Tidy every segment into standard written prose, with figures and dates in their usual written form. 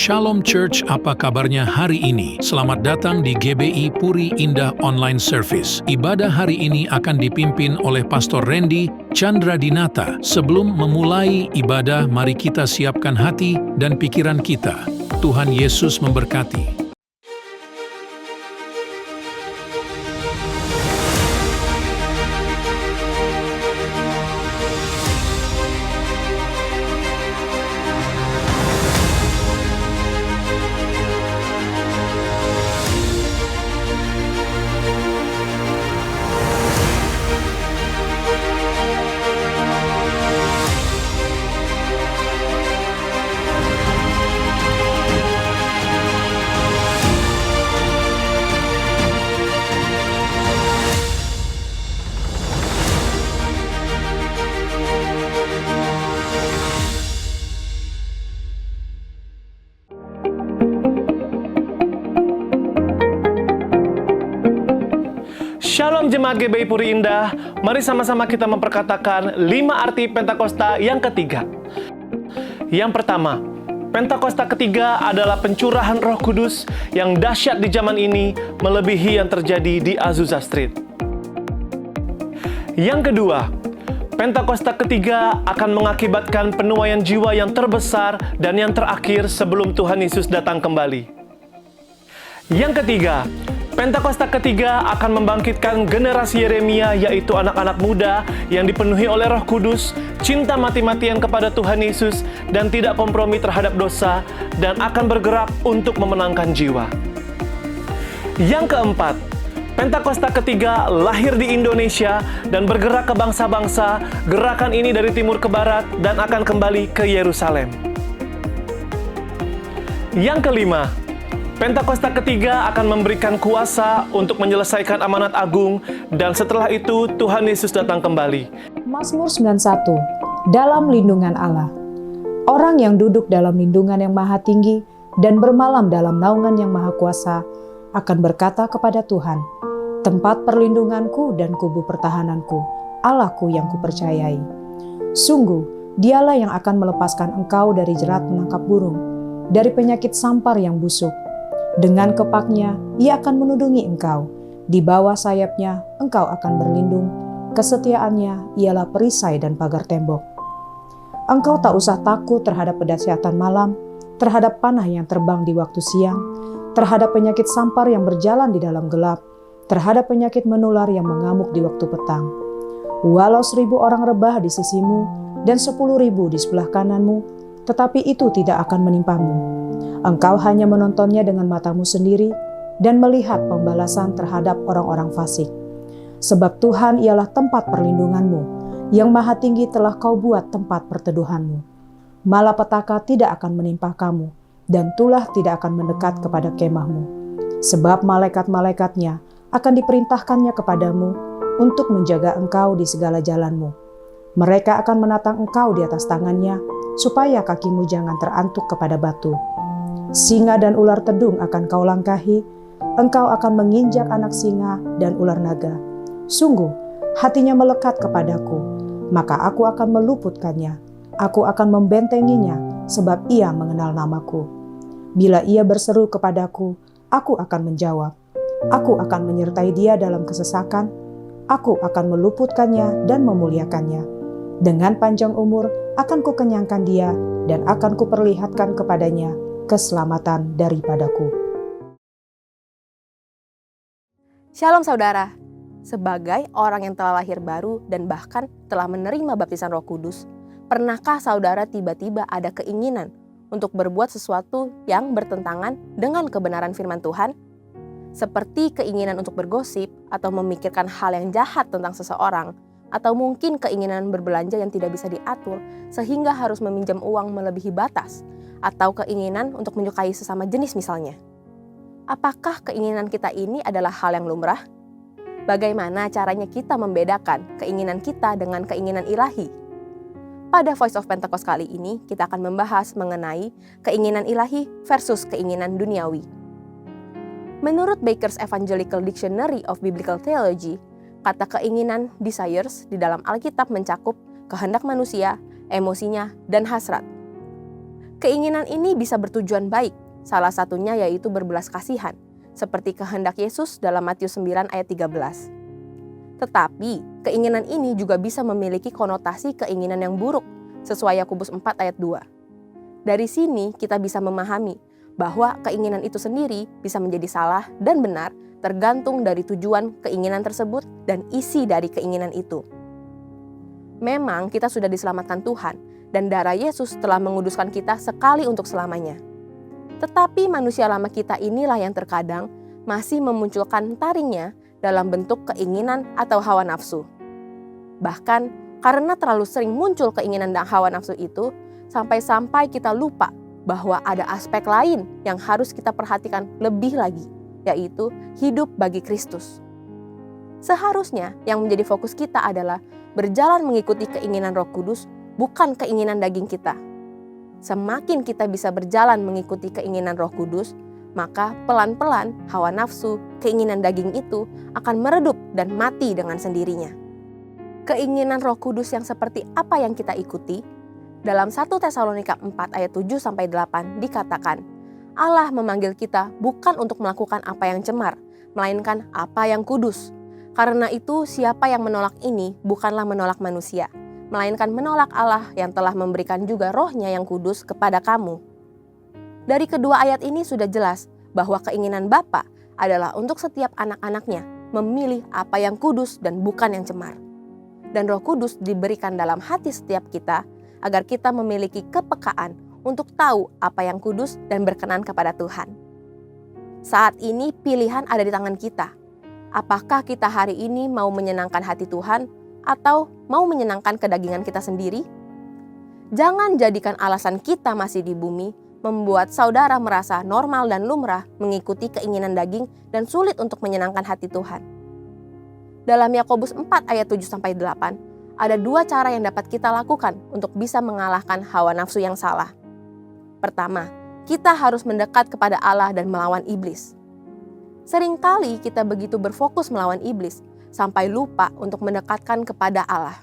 Shalom Church, apa kabarnya hari ini? Selamat datang di GBI Puri Indah Online Service. Ibadah hari ini akan dipimpin oleh Pastor Randy Chandradinata. Sebelum memulai ibadah, mari kita siapkan hati dan pikiran kita. Tuhan Yesus memberkati. Shalom Jemaat GBI Puri Indah, mari sama-sama kita memperkatakan 5 arti Pentakosta yang ketiga. Yang pertama, Pentakosta ketiga adalah pencurahan Roh Kudus yang dahsyat di zaman ini melebihi yang terjadi di Azusa Street. Yang kedua, Pentakosta ketiga akan mengakibatkan penuaian jiwa yang terbesar dan yang terakhir sebelum Tuhan Yesus datang kembali. Yang ketiga, Pentakosta ketiga akan membangkitkan generasi Yeremia, yaitu anak-anak muda yang dipenuhi oleh Roh Kudus, cinta mati-matian kepada Tuhan Yesus, dan tidak kompromi terhadap dosa, dan akan bergerak untuk memenangkan jiwa. Yang keempat, Pentakosta ketiga lahir di Indonesia dan bergerak ke bangsa-bangsa. Gerakan ini dari timur ke barat dan akan kembali ke Yerusalem. Yang kelima, Pentakosta ketiga akan memberikan kuasa untuk menyelesaikan amanat agung, dan setelah itu Tuhan Yesus datang kembali. Mazmur 91, dalam lindungan Allah. Orang yang duduk dalam lindungan yang maha tinggi dan bermalam dalam naungan yang maha kuasa akan berkata kepada Tuhan, tempat perlindunganku dan kubu pertahananku, Allahku yang kupercayai. Sungguh, dialah yang akan melepaskan engkau dari jerat menangkap burung, dari penyakit sampar yang busuk. Dengan kepaknya, ia akan menudungi engkau. Di bawah sayapnya, engkau akan berlindung. Kesetiaannya ialah perisai dan pagar tembok. Engkau tak usah takut terhadap pedahsyatan malam, terhadap panah yang terbang di waktu siang, terhadap penyakit sampar yang berjalan di dalam gelap, terhadap penyakit menular yang mengamuk di waktu petang. Walau 1.000 orang rebah di sisimu dan 10.000 di sebelah kananmu, tetapi itu tidak akan menimpamu. Engkau hanya menontonnya dengan matamu sendiri dan melihat pembalasan terhadap orang-orang fasik. Sebab Tuhan ialah tempat perlindunganmu, yang maha tinggi telah kau buat tempat perteduhanmu. Malapetaka tidak akan menimpa kamu, dan tulah tidak akan mendekat kepada kemahmu. Sebab malaikat-malaikatnya akan diperintahkannya kepadamu untuk menjaga engkau di segala jalanmu. Mereka akan menatang engkau di atas tangannya, supaya kakimu jangan terantuk kepada batu. Singa dan ular tedung akan kau langkahi, engkau akan menginjak anak singa dan ular naga. Sungguh, hatinya melekat kepadaku, maka aku akan meluputkannya. Aku akan membentenginya, sebab ia mengenal namaku. Bila ia berseru kepadaku, aku akan menjawab. Aku akan menyertai dia dalam kesesakan. Aku akan meluputkannya dan memuliakannya. Dengan panjang umur akan kukenyangkan dia dan akan kuperlihatkan kepadanya keselamatan daripadaku. Shalom saudara, sebagai orang yang telah lahir baru dan bahkan telah menerima baptisan Roh Kudus, pernahkah saudara tiba-tiba ada keinginan untuk berbuat sesuatu yang bertentangan dengan kebenaran firman Tuhan? Seperti keinginan untuk bergosip atau memikirkan hal yang jahat tentang seseorang, atau mungkin keinginan berbelanja yang tidak bisa diatur sehingga harus meminjam uang melebihi batas, atau keinginan untuk menyukai sesama jenis misalnya. Apakah keinginan kita ini adalah hal yang lumrah? Bagaimana caranya kita membedakan keinginan kita dengan keinginan ilahi? Pada Voice of Pentecost kali ini, kita akan membahas mengenai keinginan ilahi versus keinginan duniawi. Menurut Baker's Evangelical Dictionary of Biblical Theology, kata keinginan desires di dalam Alkitab mencakup kehendak manusia, emosinya, dan hasrat. Keinginan ini bisa bertujuan baik, salah satunya yaitu berbelas kasihan, seperti kehendak Yesus dalam Matius 9 ayat 13. Tetapi, keinginan ini juga bisa memiliki konotasi keinginan yang buruk, sesuai Yakobus 4 ayat 2. Dari sini kita bisa memahami bahwa keinginan itu sendiri bisa menjadi salah dan benar tergantung dari tujuan keinginan tersebut dan isi dari keinginan itu. Memang kita sudah diselamatkan Tuhan, dan darah Yesus telah menguduskan kita sekali untuk selamanya. Tetapi manusia lama kita inilah yang terkadang masih memunculkan taringnya dalam bentuk keinginan atau hawa nafsu. Bahkan karena terlalu sering muncul keinginan dan hawa nafsu itu, sampai-sampai kita lupa bahwa ada aspek lain yang harus kita perhatikan lebih lagi, yaitu hidup bagi Kristus. Seharusnya yang menjadi fokus kita adalah berjalan mengikuti keinginan Roh Kudus, bukan keinginan daging kita. Semakin kita bisa berjalan mengikuti keinginan Roh Kudus, maka pelan-pelan hawa nafsu, keinginan daging itu akan meredup dan mati dengan sendirinya. Keinginan Roh Kudus yang seperti apa yang kita ikuti? Dalam 1 Tesalonika 4 ayat 7-8 dikatakan, Allah memanggil kita bukan untuk melakukan apa yang cemar, melainkan apa yang kudus. Karena itu siapa yang menolak ini bukanlah menolak manusia, melainkan menolak Allah yang telah memberikan juga Roh-Nya yang kudus kepada kamu. Dari kedua ayat ini sudah jelas bahwa keinginan Bapa adalah untuk setiap anak-anaknya memilih apa yang kudus dan bukan yang cemar. Dan Roh Kudus diberikan dalam hati setiap kita agar kita memiliki kepekaan untuk tahu apa yang kudus dan berkenan kepada Tuhan. Saat ini pilihan ada di tangan kita. Apakah kita hari ini mau menyenangkan hati Tuhan atau mau menyenangkan kedagingan kita sendiri? Jangan jadikan alasan kita masih di bumi membuat saudara merasa normal dan lumrah mengikuti keinginan daging dan sulit untuk menyenangkan hati Tuhan. Dalam Yakobus 4 ayat 7-8, ada dua cara yang dapat kita lakukan untuk bisa mengalahkan hawa nafsu yang salah. Pertama, kita harus mendekat kepada Allah dan melawan iblis. Seringkali kita begitu berfokus melawan iblis, sampai lupa untuk mendekatkan kepada Allah.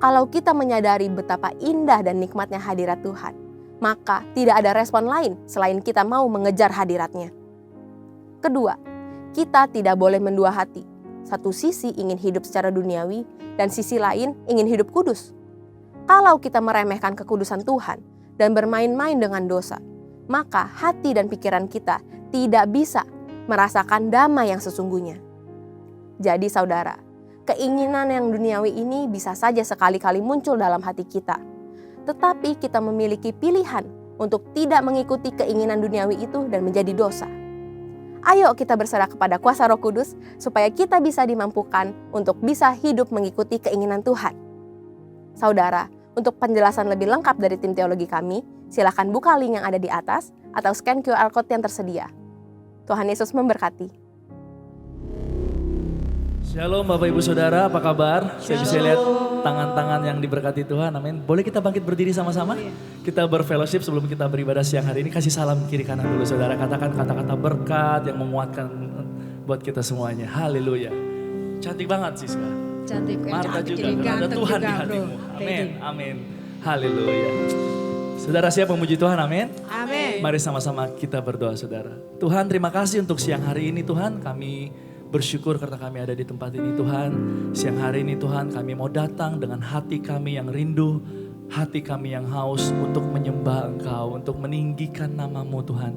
Kalau kita menyadari betapa indah dan nikmatnya hadirat Tuhan, maka tidak ada respon lain selain kita mau mengejar hadiratnya. Kedua, kita tidak boleh mendua hati. Satu sisi ingin hidup secara duniawi, dan sisi lain ingin hidup kudus. Kalau kita meremehkan kekudusan Tuhan dan bermain-main dengan dosa, maka hati dan pikiran kita tidak bisa merasakan damai yang sesungguhnya. Jadi saudara, keinginan yang duniawi ini bisa saja sekali-kali muncul dalam hati kita. Tetapi kita memiliki pilihan untuk tidak mengikuti keinginan duniawi itu dan menjadi dosa. Ayo kita berserah kepada kuasa Roh Kudus supaya kita bisa dimampukan untuk bisa hidup mengikuti keinginan Tuhan. Saudara, untuk penjelasan lebih lengkap dari tim teologi kami, silakan buka link yang ada di atas atau scan QR Code yang tersedia. Tuhan Yesus memberkati. Shalom Bapak Ibu Saudara, apa kabar? Saya bisa lihat tangan-tangan yang diberkati Tuhan, amin. Boleh kita bangkit berdiri sama-sama? Kita berfellowship sebelum kita beribadah siang hari ini. Kasih salam kiri kanan dulu saudara, katakan kata-kata berkat yang menguatkan buat kita semuanya. Haleluya. Cantik banget Siska. Cantik, Marta cantik, juga, jadi karena ada ganteng Tuhan juga, di hatimu. bro. Amin, amin. Haleluya. Saudara siap memuji Tuhan, amin? Amin. Mari sama-sama kita berdoa saudara. Tuhan terima kasih untuk siang hari ini Tuhan, kami bersyukur karena kami ada di tempat ini Tuhan. Siang hari ini Tuhan kami mau datang dengan hati kami yang rindu, hati kami yang haus untuk menyembah Engkau, untuk meninggikan nama-Mu Tuhan.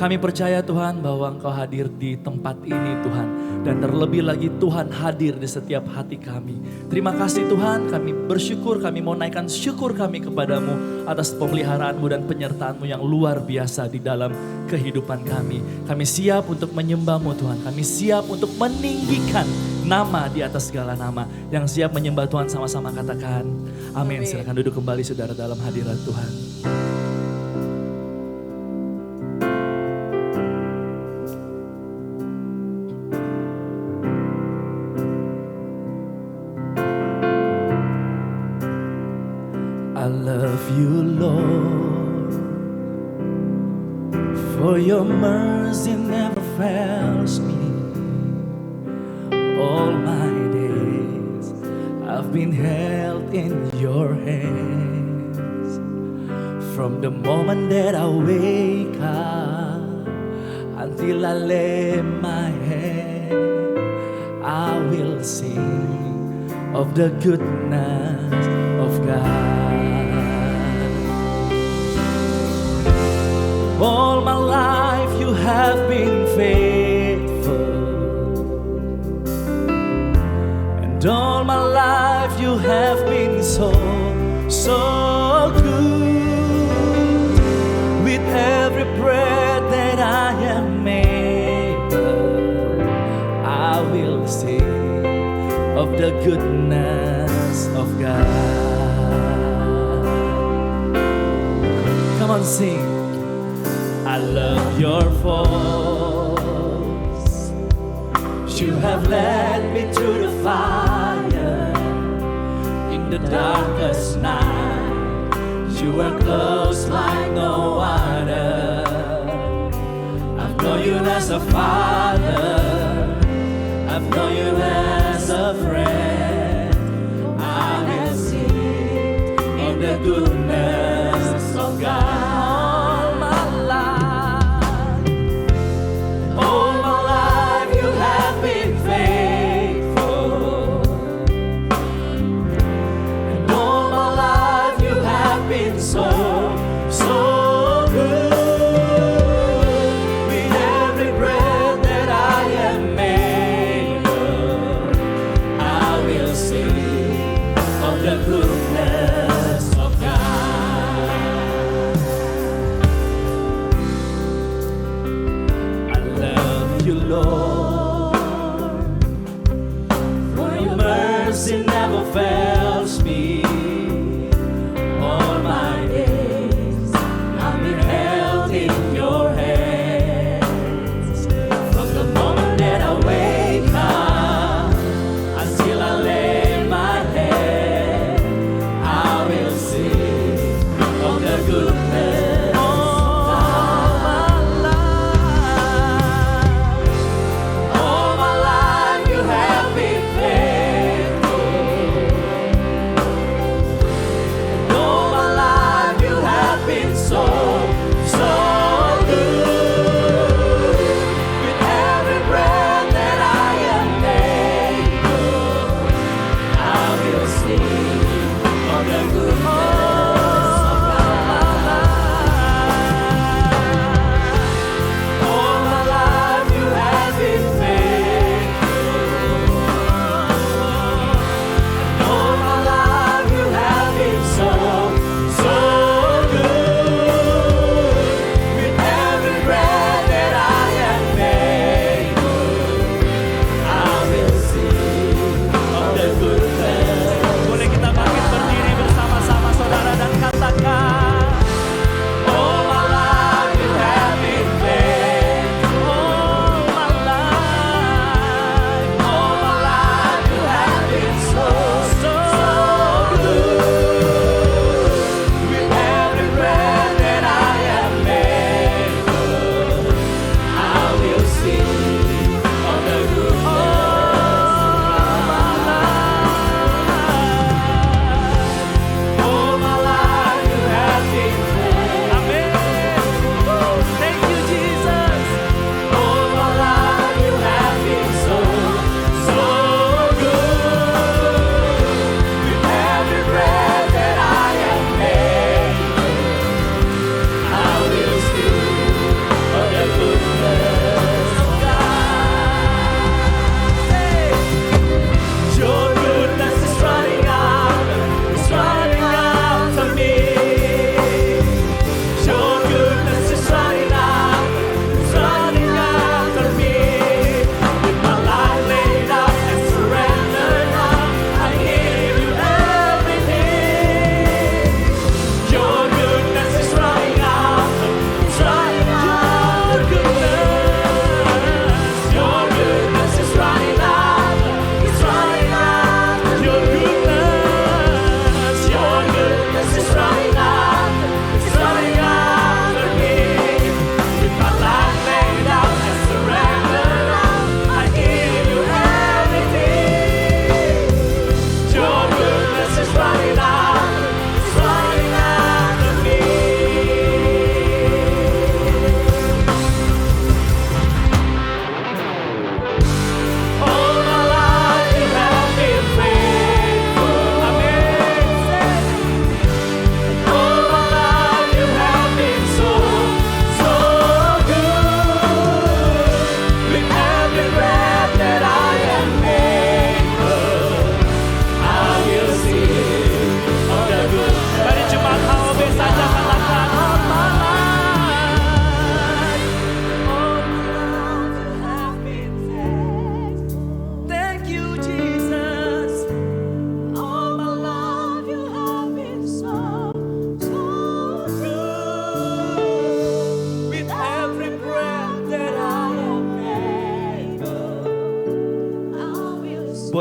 Kami percaya Tuhan bahwa Engkau hadir di tempat ini Tuhan. Dan terlebih lagi Tuhan hadir di setiap hati kami. Terima kasih Tuhan, kami bersyukur, kami mau naikkan syukur kami kepadamu atas pemeliharaanmu dan penyertaanmu yang luar biasa di dalam kehidupan kami. Kami siap untuk menyembahmu Tuhan, kami siap untuk meninggikan nama di atas segala nama. Yang siap menyembah Tuhan sama-sama katakan amin. Silakan duduk kembali saudara dalam hadirat Tuhan. I love you Lord, for your mercy never fails me. All my days I've been held in your hands. From the moment that I wake up until I lay my head, I will sing of the goodness of God. All my life you have been faithful, and all my life you have been so good. With every breath that I am able, I will sing of the goodness of God. Come on, sing. I love your voice. You have led me through the fire in the darkest night. You were close like no other. I've known you as a father, I've known you as a friend. I will sing of the goodness of God. So good. With every breath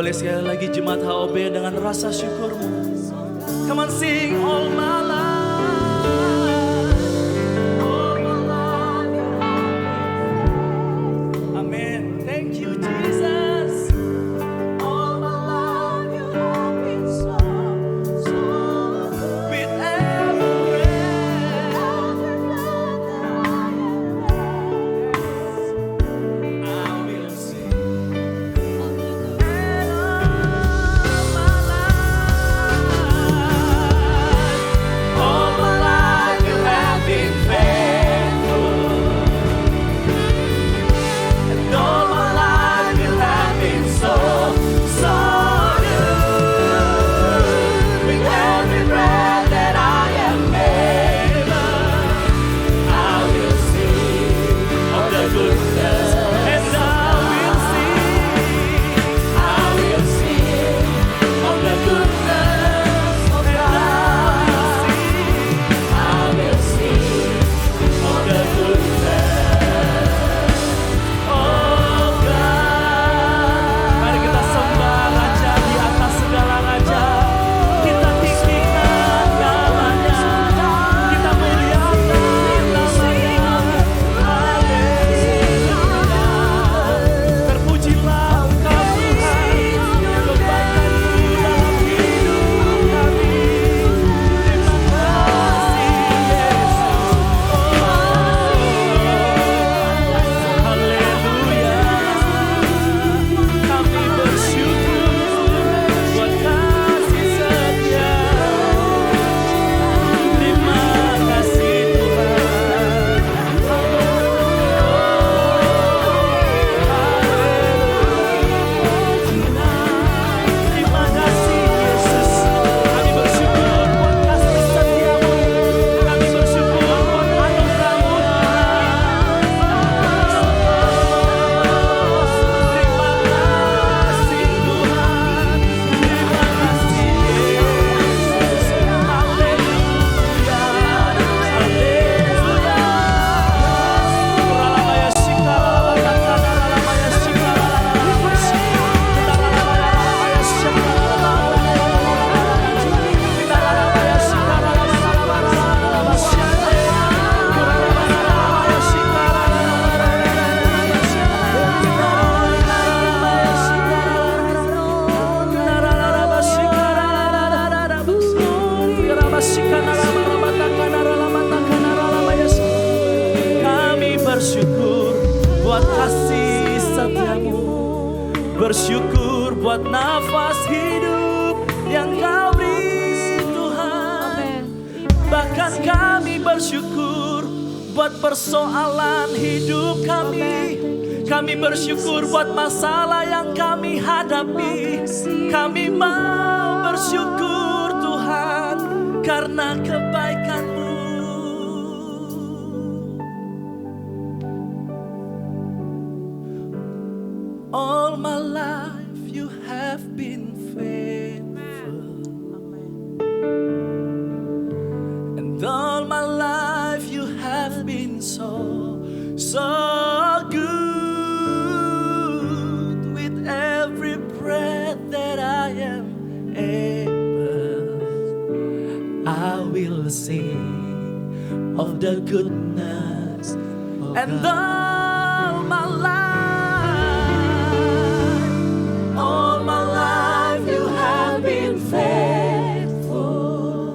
Boleh sekali lagi jemaat HOB dengan rasa syukurmu. Come on sing all my life. All my life you have been. Amen. Thank you Jesus. All my life you have been so good. With every breath Every breath that I am I will sing. of the goodness. All my life you have been faithful, and all my life you have been so good. With every breath that I am able, I will sing of the goodness, and I will sing of the goodness of God. I will sing of the goodness of God. Mari kita sembah Raja di atas segala raja. Kita tinggikan namanya. Kita muliakan namanya. Haleluya. Terpujilah Engkau Tuhan, kebaikan-Mu dalam hidup kami. Terima kasih Yesus. Haleluya. Kami bersyukur buat kasih setia. Terima kasih Tuhan. Terima kasih Yesus. Kami bersyukur buat kasih setia-Mu. Kami bersyukur buat anugerah-Mu Tuhan. Terima kasih Tuhan. Terima kasih Yesus. Haleluya. Haleluya. Ralamaya shikala batakana ralamaya shikala ralamaya shikala ralamaya shikala ralamaya shikala ralamaya Kami bersyukur buat kasih setia-Mu, bersyukur buat nafas hidup yang Kau beri Tuhan. Bahkan kami bersyukur buat persoalan hidup kami. Kami bersyukur buat masalah yang kami hadapi. Kami mau bersyukur Tuhan karena kebaikan-Mu. All my life you have been faithful, and all my life you have been so good. With every breath that I am able, I will sing of the goodness and all my life. All my life you have been faithful,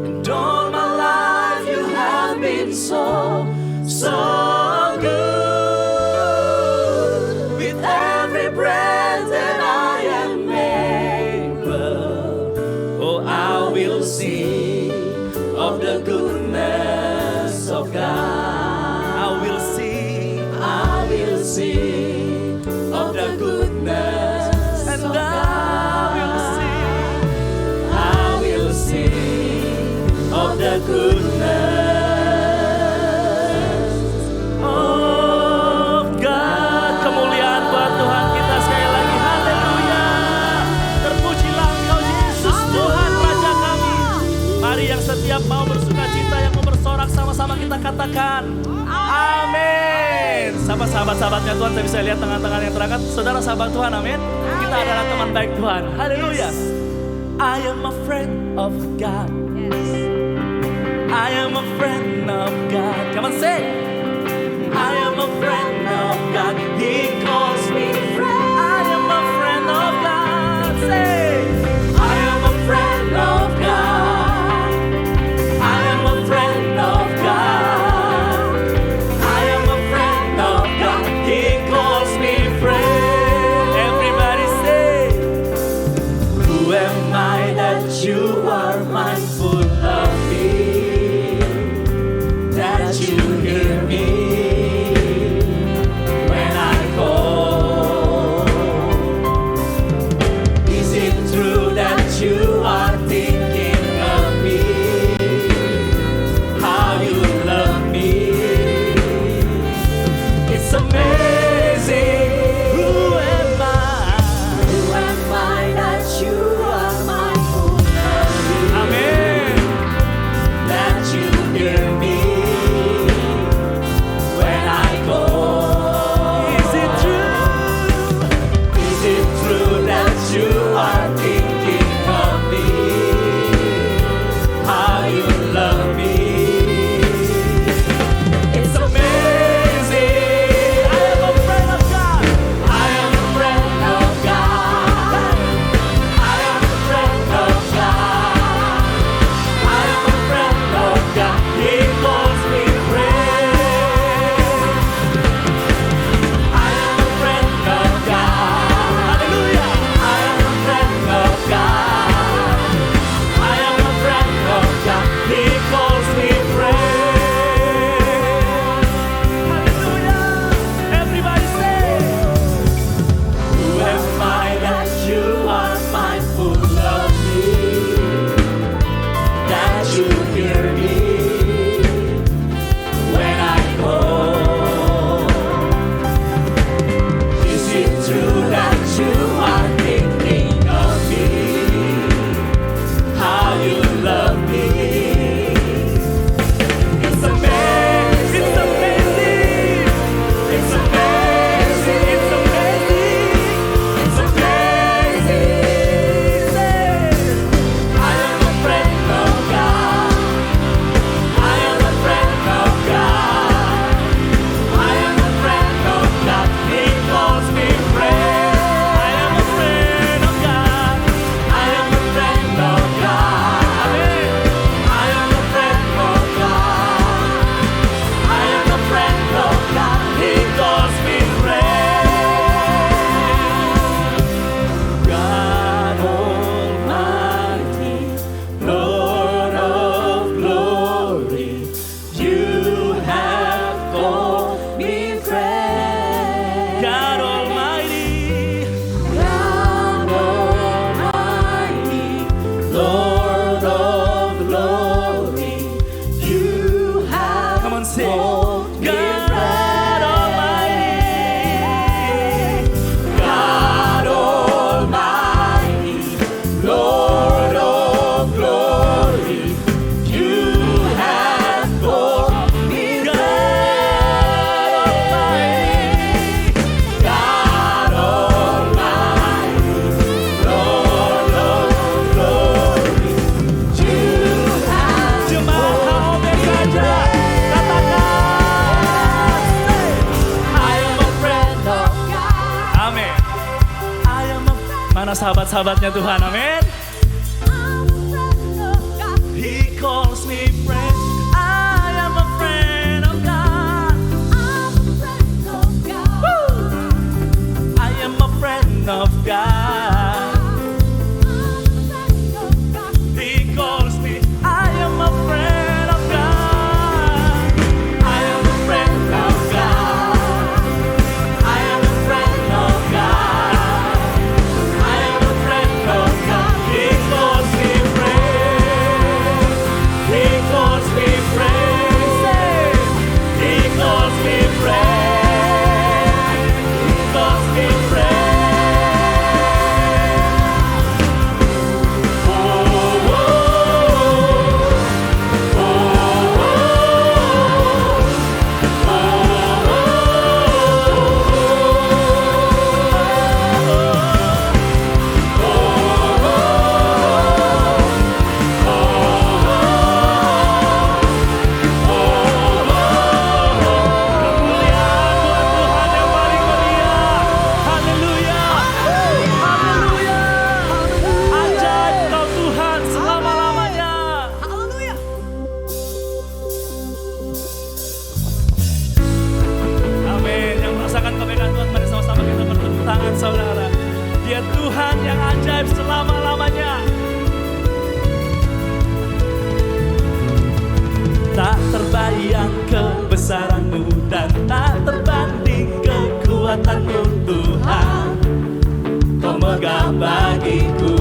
and all my life you have been so good. With every breath that I am able, oh, I will sing of the goodness of God. I will sing of the goodness and of God. I will sing of the goodness of God. Kemuliaan buat Tuhan kita sekali lagi. Haleluya. Terpujilah Engkau Yesus, Tuhan Raja kami. Mari yang setiap mau bersuka cita, yang mau bersorak, sama-sama kita katakan amin. Sapa sahabat-sahabatnya Tuhan, saya bisa lihat tangan-tangan yang terangkat. Saudara sahabat Tuhan, amin. Kita adalah teman baik Tuhan. Haleluya. I am a friend of God. I am a friend of God. Come on, say. I am a friend of God. He calls me friend. I am a friend of God. Say. I am a friend of God. I am a friend of God. I am a friend of God. He calls me friend. Everybody say. Who am I that you are mindful of me? That you hear me when I call. Is it true that you are thinking of me? How you love me? It's amazing. Who am I? Who am I that you are mindful of me? Amen. That you hear me when I call. Is it true? Is it true that you are thinking of me? How you love me? It's amazing. I am a friend of God. I am a friend of God. I am a friend of God. I am a friend of God. He calls me friend. I am a friend of God. Hallelujah. I am a friend of God. I am a friend of God. He calls me friend. Hallelujah. Everybody say. Who am I that you are mindful of me? That you hear me when I call. Is it true that you are thinking of me? How you love me? It's amazing. It's amazing. It's amazing. It's amazing. It's amazing. I am a friend of God. I am a friend of God. I am a friend of God. He calls me friend. I am a friend of God. I am a friend of God. Amen. I am a friend of God. I am a friend of God. He calls me friend. God Almighty, Lord of glory, you have called me friend. God Almighty, God Almighty, Lord of glory, you have Come on, sing. called me God Almighty, God Almighty, Lord of glory, you have called me God Almighty, God Almighty, Lord of glory, you have Jemaat Omega saja, katakan, I am a friend of God. Amin. I am a Mana sahabat-sahabatnya Tuhan, amin. He calls me friend. I am a friend of God. Woo! I am a friend of God. He calls me. I am a friend of God. I am a friend of God. I am a friend of God. I am a friend of God. He sayang kebesaran-Mu dan tak terbanding kekuatan-Mu Tuhan. Kau megah bagiku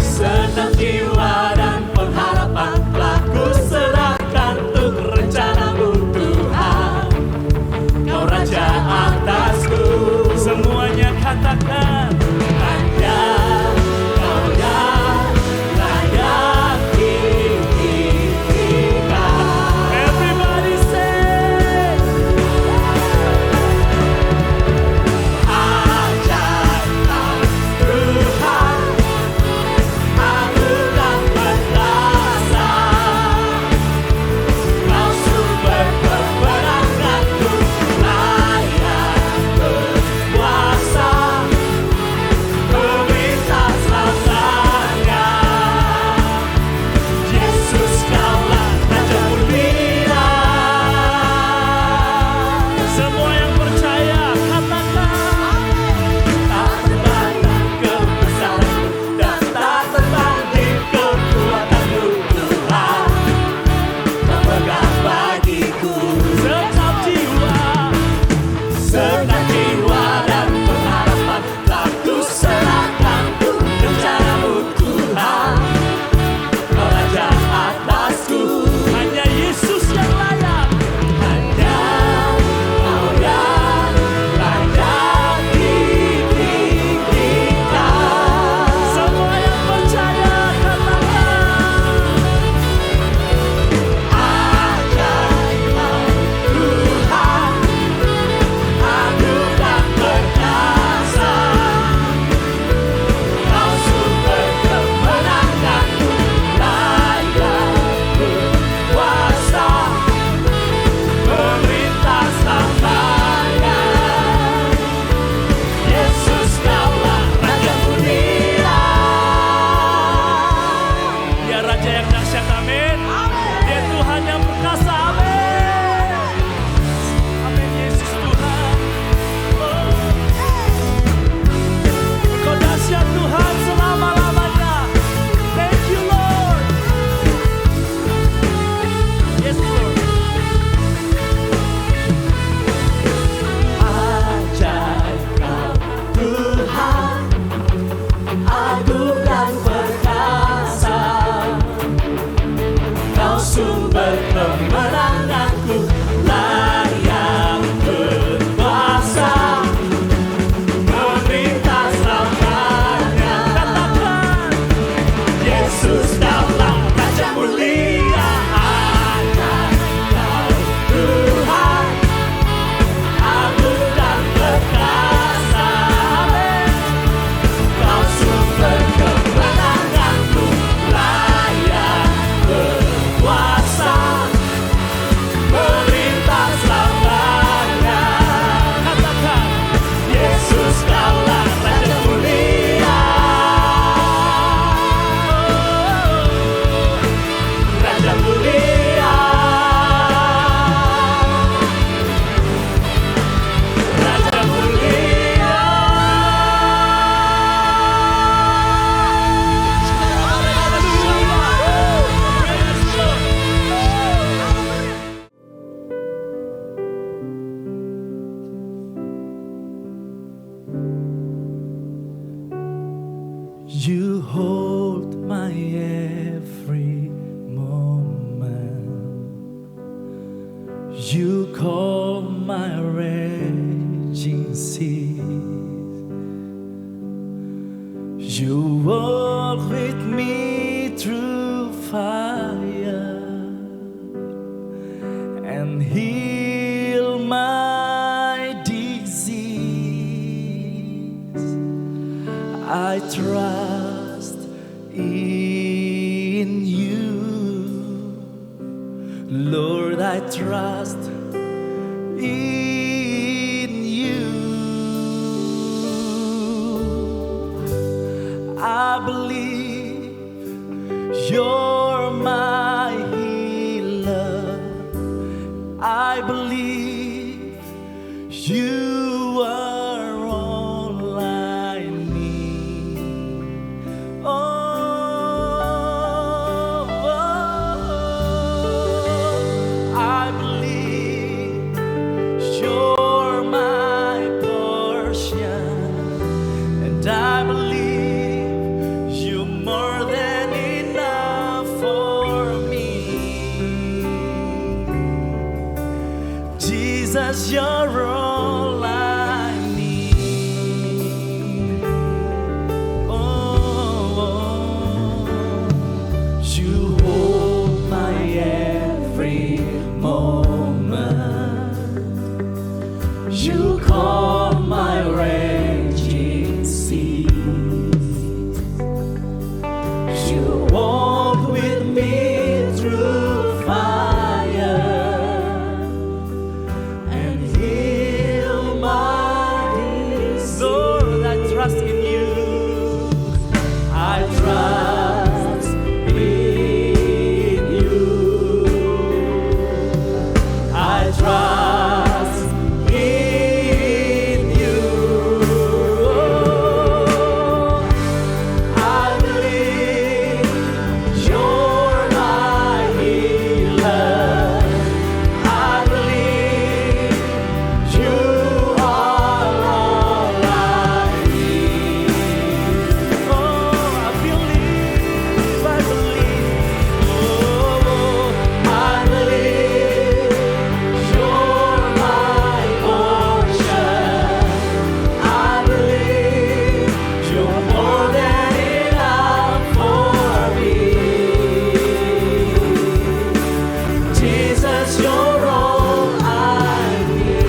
segenap jiwa dan pengharapan telah ku serahkan untuk rencana-Mu Tuhan. Kau Raja atasku, semuanya katakan hanya Kau yang layak ditinggikan. Everybody say ajaib Tuhan, agung dan perkasa. Kau sumber kemenanganku, layak berkuasa, meminta selamanya. Yesus Kaulah Raja mulia. Semua yang percaya katakan, tak terbanding kebesaran-Mu dan tak terbanding kekuatan-Mu Tuhan. Kau megah bagiku segenap jiwa dan pengharapan telah ku serahkan untuk rencana-Mu Tuhan. Kau Raja atasku, hanya Yesus yang layak, hanya Kau yang layak ditinggikan. Semua yang percaya katakan ajaib Tuhan, agung dan perkasa. Kau sumber kemenanganku, layak berkuasa, memerintah selamanya. Yesus Kaulah Raja mulia. Dia Raja yang dahsyat, amin. Dia Tuhan yang perkasa, amin. Amin, Yesus Tuhan. Kau dahsyat Tuhan selama-lamanya. Thank you Lord. Yes Lord. Ajaib Kau Tuhan, agung dan perkasa. Kau sumber kemenanganku, layak berkuasa, memerintah selamanya. Katakan, Yesus Kaulah Raja mulia. Ajaib Tuhan, agung dan perkasa. Kau sumber kemenanganku, layak berkuasa, memerintah selamanya. Katakan, Yesus Kaulah Raja mulia. Raja mulia. Raja mulia. You hold my every moment. You calm my raging seas. You walk with me through fire and heal my disease. I trust in you, Lord. I trust in you. I believe you're my healer. I believe you are all I need. Oh, Jesus, you're all I need. Oh, you hold my every moment. You calm my raging sea. You walk with me through fire and heal my disease. Lord, I trust in you. I trust in you. I trust in you. I believe you're my healer. I believe you are all I need. Oh, I believe. Oh, I believe you're my portion. I believe you're more than enough for me. Jesus, you're all I need.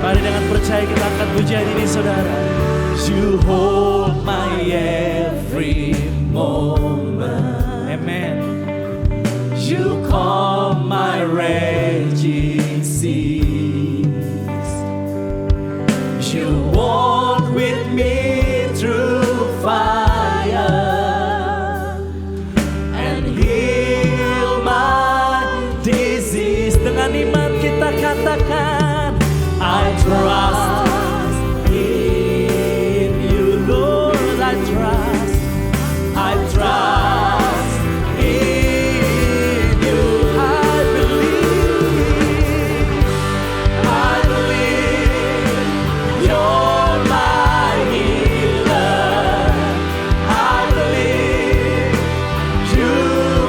Mari dengan percaya kita angkat pujian ini, saudara. You hold my every moment. Amen. You calm my raging seas. You walk with me through fire and heal my disease. Dengan iman kita katakan, I trust in you, Lord. I trust in you. I believe you're my healer. I believe you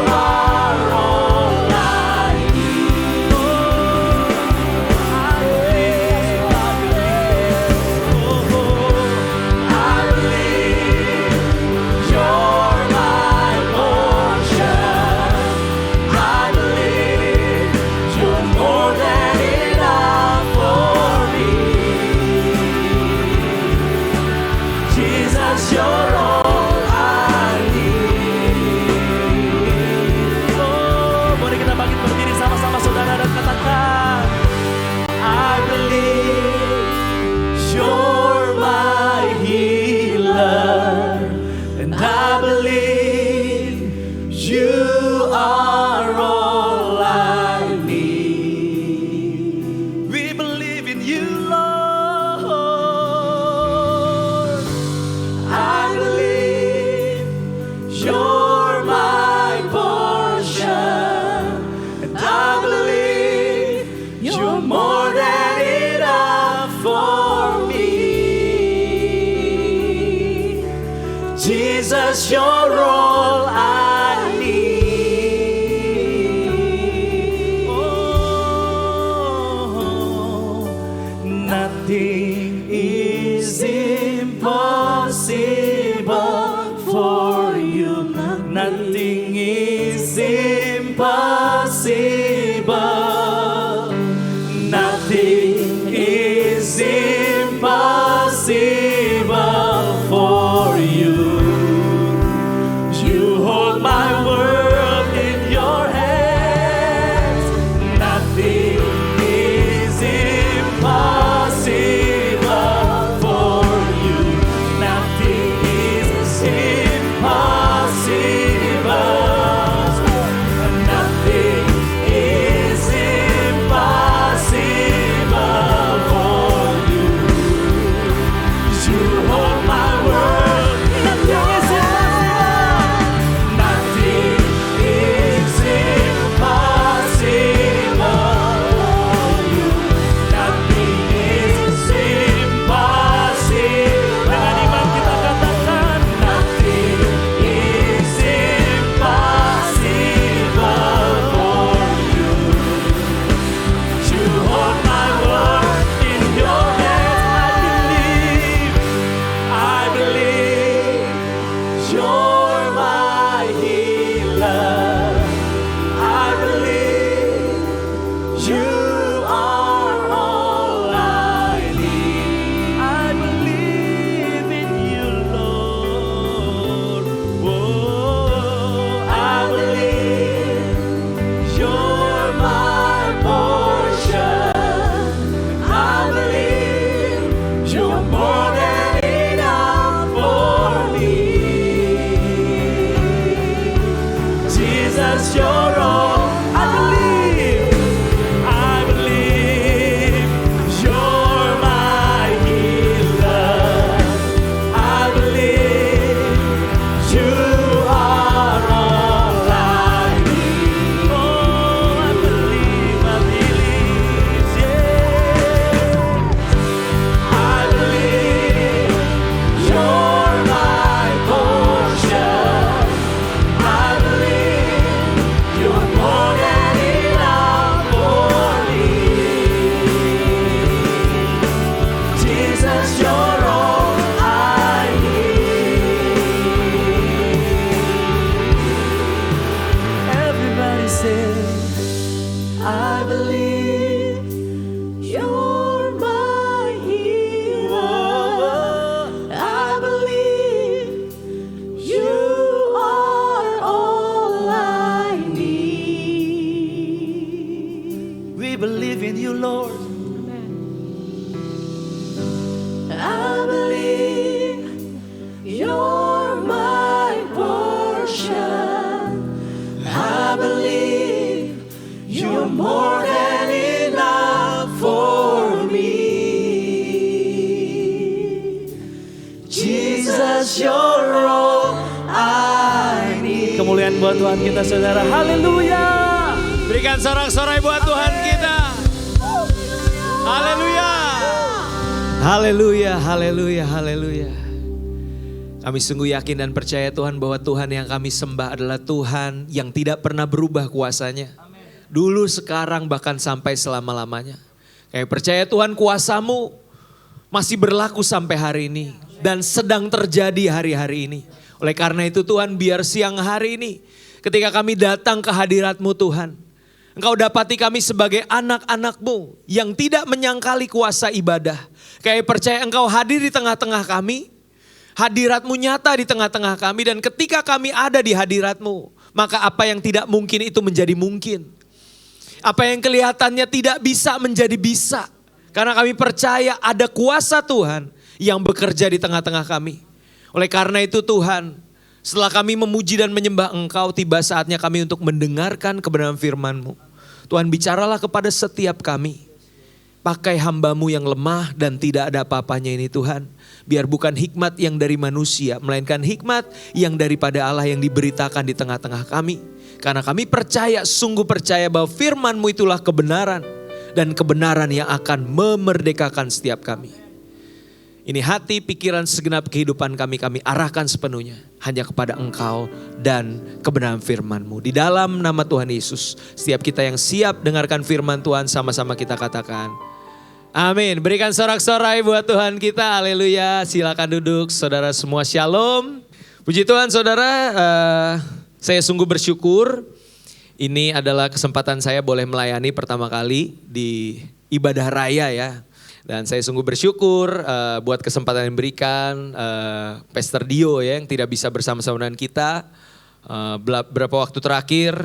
are all I need. I believe. I believe you're my portion. I believe you're more than enough for me. Jesus, you're all I need. Oh, mari kita bangkit berdiri sama-sama, saudara, dan katakan, I believe you're my healer, and I believe you are all I need. We believe in you, Lord. I believe you're my portion, and I believe you're more than enough for me. Jesus, you're all I need. Oh, nothing is impossible for you. Nothing is impossible. Nothing is impossible for you. You hold my world in your hands. Nothing is impossible for you. Nothing is impossible. Nothing more than enough for me. Jesus, you're all I need. Kemuliaan buat Tuhan kita saudara. Haleluya. Berikan sorak-sorai buat Tuhan kita. Haleluya. Haleluya, haleluya, haleluya. Kami sungguh yakin dan percaya Tuhan bahwa Tuhan yang kami sembah adalah Tuhan yang tidak pernah berubah kuasanya. Dulu, sekarang, bahkan sampai selama-lamanya. Kami percaya Tuhan kuasamu masih berlaku sampai hari ini. Dan sedang terjadi hari-hari ini. Oleh karena itu Tuhan, biar siang hari ini ketika kami datang ke hadirat-Mu Tuhan, Engkau dapati kami sebagai anak-anak-Mu yang tidak menyangkali kuasa ibadah. Kami percaya Engkau hadir di tengah-tengah kami, hadirat-Mu nyata di tengah-tengah kami, dan ketika kami ada di hadirat-Mu, maka apa yang tidak mungkin itu menjadi mungkin. Apa yang kelihatannya tidak bisa menjadi bisa. Karena kami percaya ada kuasa Tuhan yang bekerja di tengah-tengah kami. Oleh karena itu Tuhan, setelah kami memuji dan menyembah Engkau, tiba saatnya kami untuk mendengarkan kebenaran firman-Mu. Tuhan, bicaralah kepada setiap kami. Pakai hamba-Mu yang lemah dan tidak ada apa-apanya ini Tuhan. Biar bukan hikmat yang dari manusia, melainkan hikmat yang daripada Allah yang diberitakan di tengah-tengah kami. Karena kami percaya, sungguh percaya bahwa firman-Mu itulah kebenaran. Dan kebenaran yang akan memerdekakan setiap kami. Ini hati, pikiran, segenap kehidupan kami arahkan sepenuhnya hanya kepada Engkau dan kebenaran firman-Mu. Di dalam nama Tuhan Yesus, setiap kita yang siap dengarkan firman Tuhan, sama-sama kita katakan amin. Berikan sorak-sorai buat Tuhan kita, haleluya. Silakan duduk saudara semua, shalom. Puji Tuhan saudara, saya sungguh bersyukur. Ini adalah kesempatan saya boleh melayani pertama kali di ibadah raya ya. Dan saya sungguh bersyukur buat kesempatan yang diberikan Pastor Dio ya, yang tidak bisa bersama-sama dengan kita. Beberapa waktu terakhir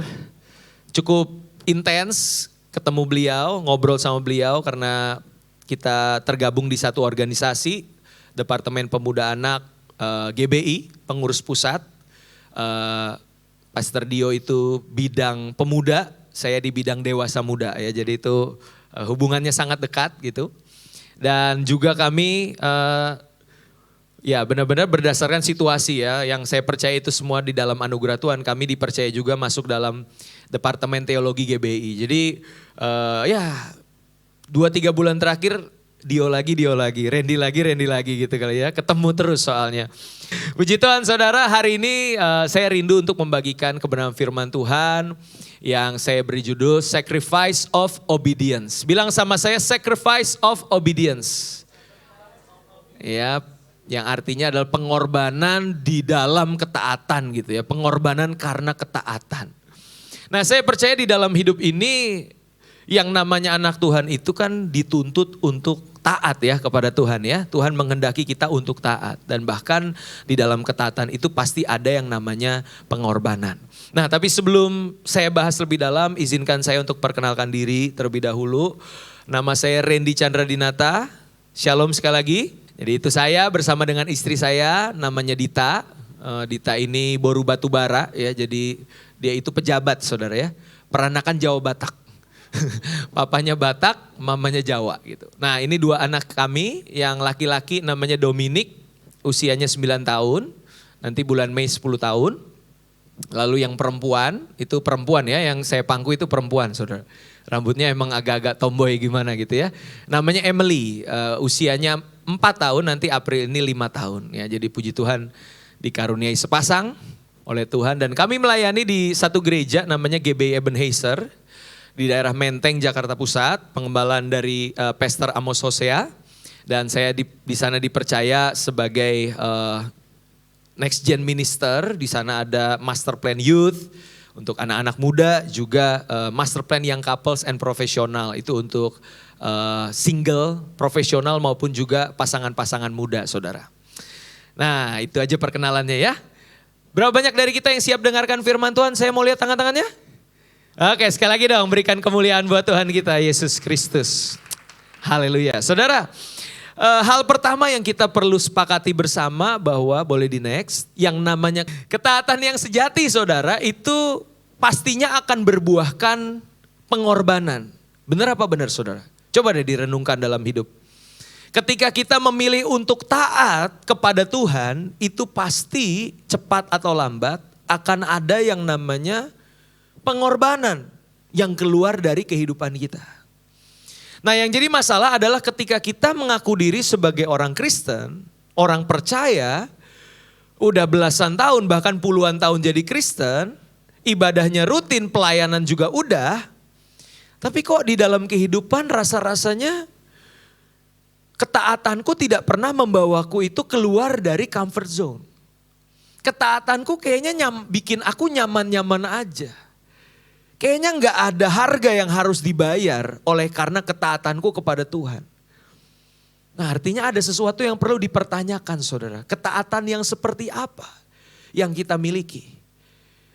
cukup intens ketemu beliau, ngobrol sama beliau karena kita tergabung di satu organisasi, Departemen Pemuda Anak GBI, pengurus pusat. Pastor Dio itu bidang pemuda, saya di bidang dewasa muda ya, jadi itu hubungannya sangat dekat gitu. Dan juga kami ya benar-benar berdasarkan situasi ya, yang saya percaya itu semua di dalam anugerah Tuhan. Kami dipercaya juga masuk dalam Departemen Teologi GBI. Jadi ya 2-3 bulan terakhir Dio lagi, Randy lagi gitu kali ya. Ketemu terus soalnya. Puji Tuhan saudara, hari ini saya rindu untuk membagikan kebenaran firman Tuhan yang saya beri judul Sacrifice of Obedience. Bilang sama saya, Sacrifice of Obedience. Ya, yang artinya adalah pengorbanan di dalam ketaatan gitu ya. Pengorbanan karena ketaatan. Nah, saya percaya di dalam hidup ini yang namanya anak Tuhan itu kan dituntut untuk taat ya kepada Tuhan ya. Tuhan menghendaki kita untuk taat. Dan bahkan di dalam ketaatan itu pasti ada yang namanya pengorbanan. Nah, tapi sebelum saya bahas lebih dalam, izinkan saya untuk perkenalkan diri terlebih dahulu. Nama saya Randy Chandra Dinata. Shalom sekali lagi. Jadi itu saya bersama dengan istri saya, namanya Dita. Dita ini boru batubara ya, jadi dia itu pejabat saudara ya. Peranakan Jawa Batak. Papanya Batak, mamanya Jawa gitu. Nah, ini 2 anak kami, yang laki-laki namanya Dominic, usianya 9 tahun. Nanti bulan Mei 10 tahun. Lalu yang perempuan, itu perempuan ya, yang saya pangku itu perempuan saudara. Rambutnya emang agak-agak tomboy gimana gitu ya. Namanya Emily, usianya 4 tahun, nanti April ini 5 tahun. Ya, jadi puji Tuhan dikaruniai sepasang oleh Tuhan. Dan kami melayani di satu gereja namanya GBI Ebenezer di daerah Menteng, Jakarta Pusat. Pengembalaan dari Pastor Amos Hosea. Dan saya di sana dipercaya sebagai Next Gen Minister. Di sana ada Master Plan Youth untuk anak-anak muda, juga Master Plan Young Couples and Professional, itu untuk single, profesional maupun juga pasangan-pasangan muda saudara. Nah, itu aja perkenalannya ya. Berapa banyak dari kita yang siap dengarkan firman Tuhan? Saya mau lihat tangan-tangannya. Oke, sekali lagi dong berikan kemuliaan buat Tuhan kita Yesus Kristus. Haleluya. Saudara, hal pertama yang kita perlu sepakati bersama bahwa, boleh di next, yang namanya ketaatan yang sejati saudara itu pastinya akan berbuahkan pengorbanan. Benar apa benar saudara? Coba deh direnungkan dalam hidup. Ketika kita memilih untuk taat kepada Tuhan, itu pasti cepat atau lambat akan ada yang namanya pengorbanan yang keluar dari kehidupan kita. Nah, yang jadi masalah adalah ketika kita mengaku diri sebagai orang Kristen, orang percaya, udah belasan tahun bahkan puluhan tahun jadi Kristen, ibadahnya rutin, pelayanan juga udah, tapi kok di dalam kehidupan rasa-rasanya ketaatanku tidak pernah membawaku itu keluar dari comfort zone. Ketaatanku kayaknya bikin aku nyaman-nyaman aja. Kayaknya nggak ada harga yang harus dibayar oleh karena ketaatanku kepada Tuhan. Nah, artinya ada sesuatu yang perlu dipertanyakan saudara. Ketaatan yang seperti apa yang kita miliki?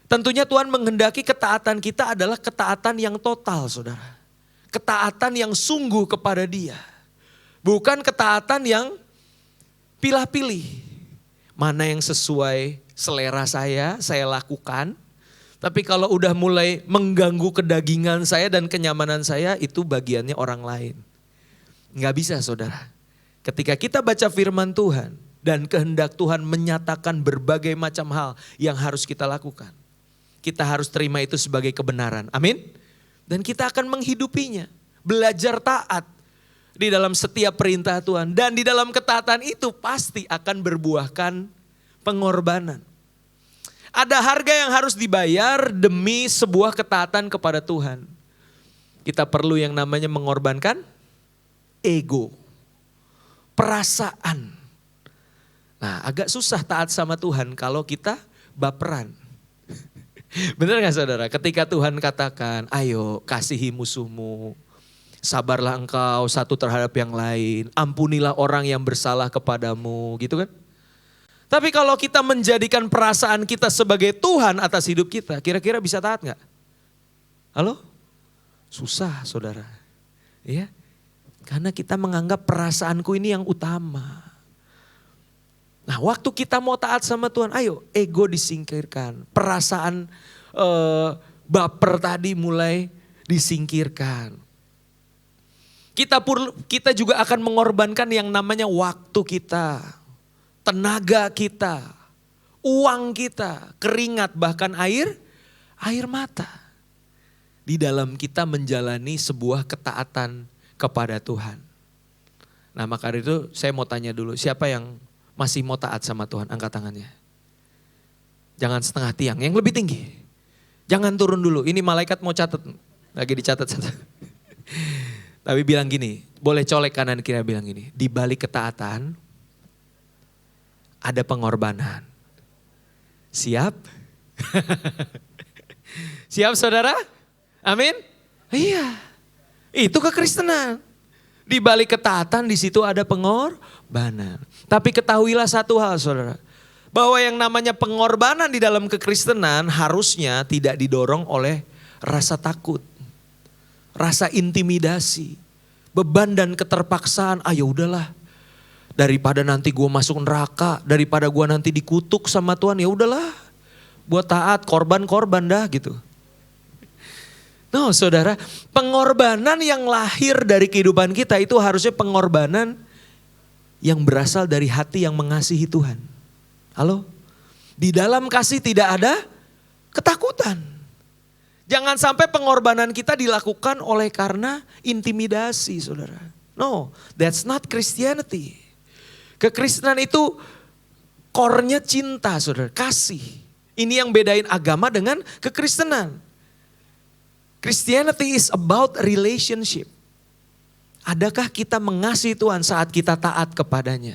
Tentunya Tuhan menghendaki ketaatan kita adalah ketaatan yang total saudara. Ketaatan yang sungguh kepada Dia. Bukan ketaatan yang pilih-pilih. Mana yang sesuai selera saya lakukan. Tapi kalau udah mulai mengganggu kedagingan saya dan kenyamanan saya, itu bagiannya orang lain. Nggak bisa saudara. Ketika kita baca firman Tuhan dan kehendak Tuhan menyatakan berbagai macam hal yang harus kita lakukan. Kita harus terima itu sebagai kebenaran. Amin. Dan kita akan menghidupinya. Belajar taat di dalam setiap perintah Tuhan. Dan di dalam ketaatan itu pasti akan berbuahkan pengorbanan. Ada harga yang harus dibayar demi sebuah ketaatan kepada Tuhan. Kita perlu yang namanya mengorbankan ego, perasaan. Nah, agak susah taat sama Tuhan kalau kita baperan. Benar gak saudara? Ketika Tuhan katakan, ayo kasihi musuhmu. Sabarlah engkau satu terhadap yang lain. Ampunilah orang yang bersalah kepadamu. Gitu kan? Tapi kalau kita menjadikan perasaan kita sebagai Tuhan atas hidup kita, kira-kira bisa taat gak? Halo? Susah saudara. Ya, karena kita menganggap perasaanku ini yang utama. Nah, waktu kita mau taat sama Tuhan, ayo ego disingkirkan. Perasaan baper tadi mulai disingkirkan. Kita juga akan mengorbankan yang namanya waktu kita, tenaga kita, uang kita, keringat, bahkan air mata. Di dalam kita menjalani sebuah ketaatan kepada Tuhan. Nah, maka itu saya mau tanya dulu, siapa yang masih mau taat sama Tuhan? Angkat tangannya. Jangan setengah tiang, yang lebih tinggi. Jangan turun dulu, ini malaikat mau catat. Lagi dicatat. Tapi bilang gini, boleh colek kanan kiri bilang gini. Di balik ketaatan ada pengorbanan. Siap? Siap saudara? Amin? Iya. Itu kekristenan. Di balik ketaatan di situ ada pengorbanan. Tapi ketahuilah satu hal saudara. Bahwa yang namanya pengorbanan di dalam kekristenan harusnya tidak didorong oleh rasa takut. Rasa intimidasi. Beban dan keterpaksaan. Ayo udahlah. Daripada nanti gue masuk neraka. Daripada gue nanti dikutuk sama Tuhan. Ya udahlah. Buat taat korban-korban dah gitu. No saudara, pengorbanan yang lahir dari kehidupan kita itu harusnya pengorbanan yang berasal dari hati yang mengasihi Tuhan. Halo? Di dalam kasih tidak ada ketakutan. Jangan sampai pengorbanan kita dilakukan oleh karena intimidasi saudara. No, that's not Christianity. Kekristenan itu core-nya cinta saudara, kasih. Ini yang bedain agama dengan kekristenan. Christianity is about relationship. Adakah kita mengasihi Tuhan saat kita taat kepadanya?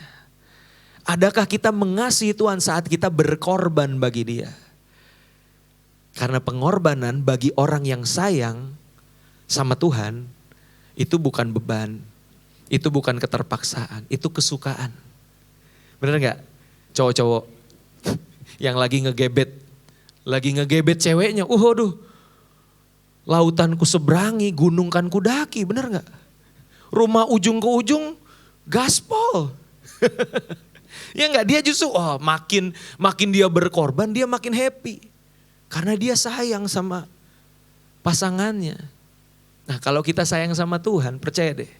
Adakah kita mengasihi Tuhan saat kita berkorban bagi Dia? Karena pengorbanan bagi orang yang sayang sama Tuhan itu bukan beban, itu bukan keterpaksaan, itu kesukaan. Bener gak? Cowok-cowok yang lagi ngegebet ceweknya, aduh. Lautan ku seberangi, gunung kan ku daki, bener gak? Rumah ujung ke ujung, gaspol. Ya enggak, dia justru makin dia berkorban, dia makin happy. Karena dia sayang sama pasangannya. Nah kalau kita sayang sama Tuhan, percaya deh.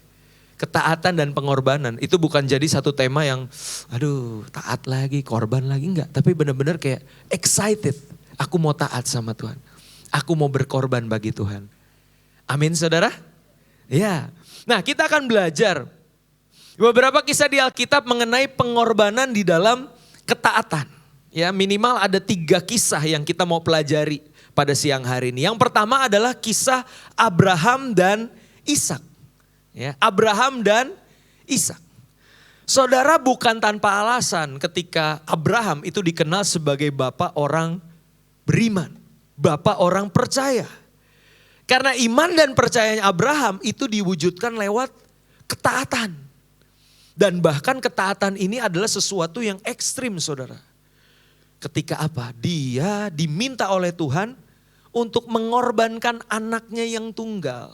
Ketaatan dan pengorbanan itu bukan jadi satu tema yang aduh taat lagi, korban lagi, enggak. Tapi benar-benar kayak excited. Aku mau taat sama Tuhan. Aku mau berkorban bagi Tuhan. Amin saudara? Ya. Nah kita akan belajar beberapa kisah di Alkitab mengenai pengorbanan di dalam ketaatan. Ya minimal ada 3 kisah yang kita mau pelajari pada siang hari ini. Yang pertama adalah kisah Abraham dan Ishak. Ya, Abraham dan Ishak. Saudara, bukan tanpa alasan ketika Abraham itu dikenal sebagai bapak orang beriman, bapak orang percaya. Karena iman dan percayanya Abraham itu diwujudkan lewat ketaatan. Dan bahkan ketaatan ini adalah sesuatu yang ekstrim saudara. Ketika apa? Dia diminta oleh Tuhan untuk mengorbankan anaknya yang tunggal.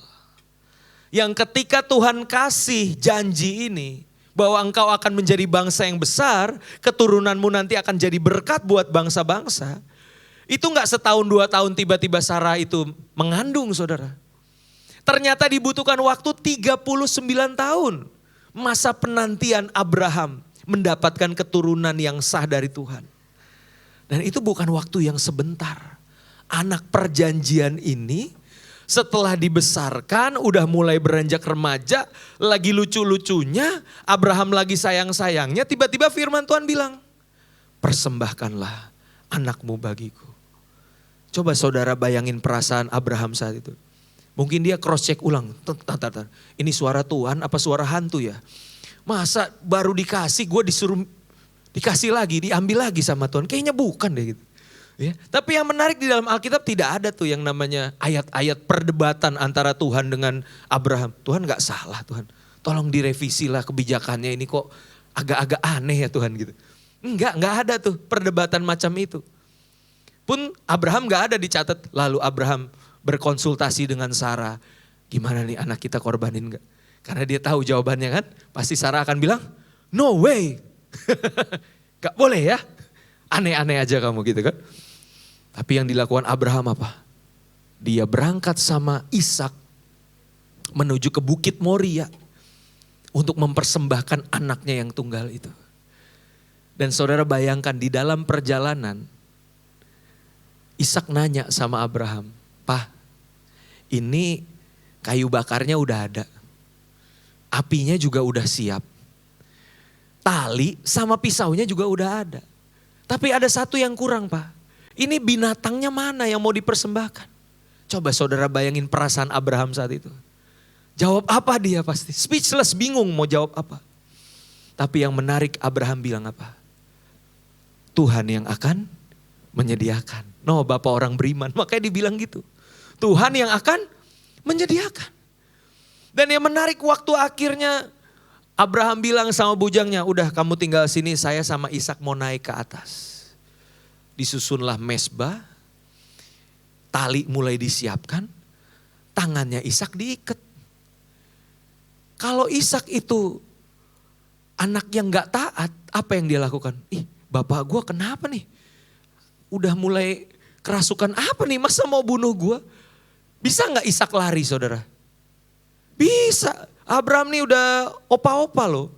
Yang ketika Tuhan kasih janji ini bahwa engkau akan menjadi bangsa yang besar, keturunanmu nanti akan jadi berkat buat bangsa-bangsa. Itu enggak setahun 2 tahun tiba-tiba Sarah itu mengandung saudara. Ternyata dibutuhkan waktu 39 tahun. Masa penantian Abraham mendapatkan keturunan yang sah dari Tuhan. Dan itu bukan waktu yang sebentar. Anak perjanjian ini setelah dibesarkan, udah mulai beranjak remaja, lagi lucu-lucunya, Abraham lagi sayang-sayangnya, tiba-tiba firman Tuhan bilang, persembahkanlah anakmu bagiku. Coba saudara bayangin perasaan Abraham saat itu. Mungkin dia cross check ulang, ini suara Tuhan apa suara hantu ya? Masa baru dikasih, gue disuruh dikasih lagi, diambil lagi sama Tuhan, kayaknya bukan deh gitu. Ya, tapi yang menarik di dalam Alkitab tidak ada tuh yang namanya ayat-ayat perdebatan antara Tuhan dengan Abraham. Tuhan gak salah Tuhan, tolong direvisi lah kebijakannya ini kok agak-agak aneh ya Tuhan gitu. Enggak ada tuh perdebatan macam itu. Pun Abraham gak ada dicatat, lalu Abraham berkonsultasi dengan Sarah. Gimana nih anak kita korbanin gak? Karena dia tahu jawabannya kan, pasti Sarah akan bilang, no way. Gak boleh ya, aneh-aneh aja kamu gitu kan. Tapi yang dilakukan Abraham apa? Dia berangkat sama Ishak menuju ke Bukit Moria untuk mempersembahkan anaknya yang tunggal itu. Dan saudara bayangkan di dalam perjalanan Ishak nanya sama Abraham, "Pah, ini kayu bakarnya udah ada. Apinya juga udah siap. Tali sama pisaunya juga udah ada. Tapi ada satu yang kurang, Pak. Ini binatangnya mana yang mau dipersembahkan?" Coba saudara bayangin perasaan Abraham saat itu. Jawab apa dia pasti? Speechless, bingung mau jawab apa. Tapi yang menarik Abraham bilang apa? Tuhan yang akan menyediakan. No, bapak orang beriman, makanya dibilang gitu. Tuhan yang akan menyediakan. Dan yang menarik waktu akhirnya Abraham bilang sama bujangnya, udah kamu tinggal sini, saya sama Ishak mau naik ke atas. Disusunlah mezbah, tali mulai disiapkan, tangannya Ishak diikat. Kalau Ishak itu anak yang gak taat, apa yang dia lakukan? Ih, bapak gue kenapa nih? Udah mulai kerasukan apa nih, masa mau bunuh gue? Bisa gak Ishak lari saudara? Bisa. Abraham nih udah opa-opa loh.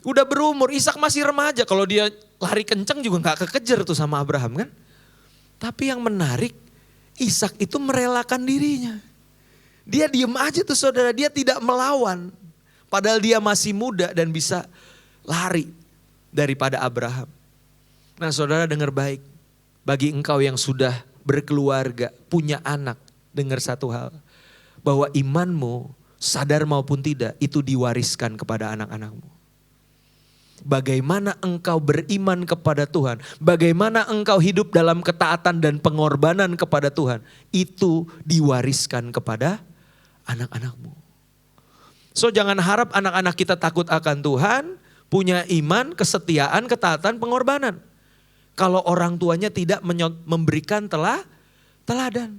Udah berumur, Ishak masih remaja. Kalau dia lari kenceng juga gak kekejar tuh sama Abraham kan. Tapi yang menarik, Ishak itu merelakan dirinya. Dia diem aja tuh saudara, dia tidak melawan. Padahal dia masih muda dan bisa lari daripada Abraham. Nah saudara dengar baik. Bagi engkau yang sudah berkeluarga, punya anak, dengar satu hal. Bahwa imanmu, sadar maupun tidak, itu diwariskan kepada anak-anakmu. Bagaimana engkau beriman kepada Tuhan, bagaimana engkau hidup dalam ketaatan dan pengorbanan kepada Tuhan, itu diwariskan kepada anak-anakmu. So jangan harap anak-anak kita takut akan Tuhan, punya iman, kesetiaan, ketaatan, pengorbanan. Kalau orang tuanya tidak memberikan teladan.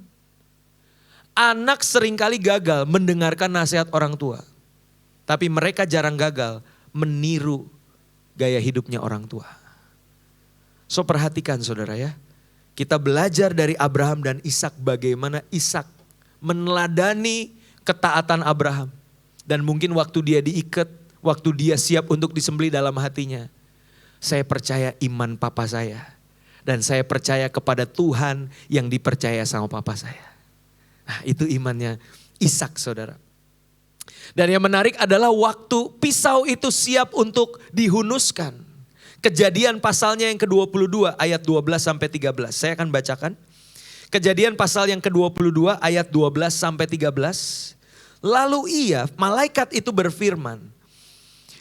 Anak seringkali gagal mendengarkan nasihat orang tua. Tapi mereka jarang gagal meniru gaya hidupnya orang tua. So perhatikan saudara ya. Kita belajar dari Abraham dan Ishak bagaimana Ishak meneladani ketaatan Abraham. Dan mungkin waktu dia diikat, waktu dia siap untuk disembelih dalam hatinya. Saya percaya iman papa saya. Dan saya percaya kepada Tuhan yang dipercaya sama papa saya. Nah, itu imannya Ishak, saudara. Dan yang menarik adalah waktu pisau itu siap untuk dihunuskan. Kejadian pasalnya yang ke-22 ayat 12 sampai 13. Saya akan bacakan. Kejadian pasal yang ke-22 ayat 12 sampai 13. Lalu malaikat itu berfirman,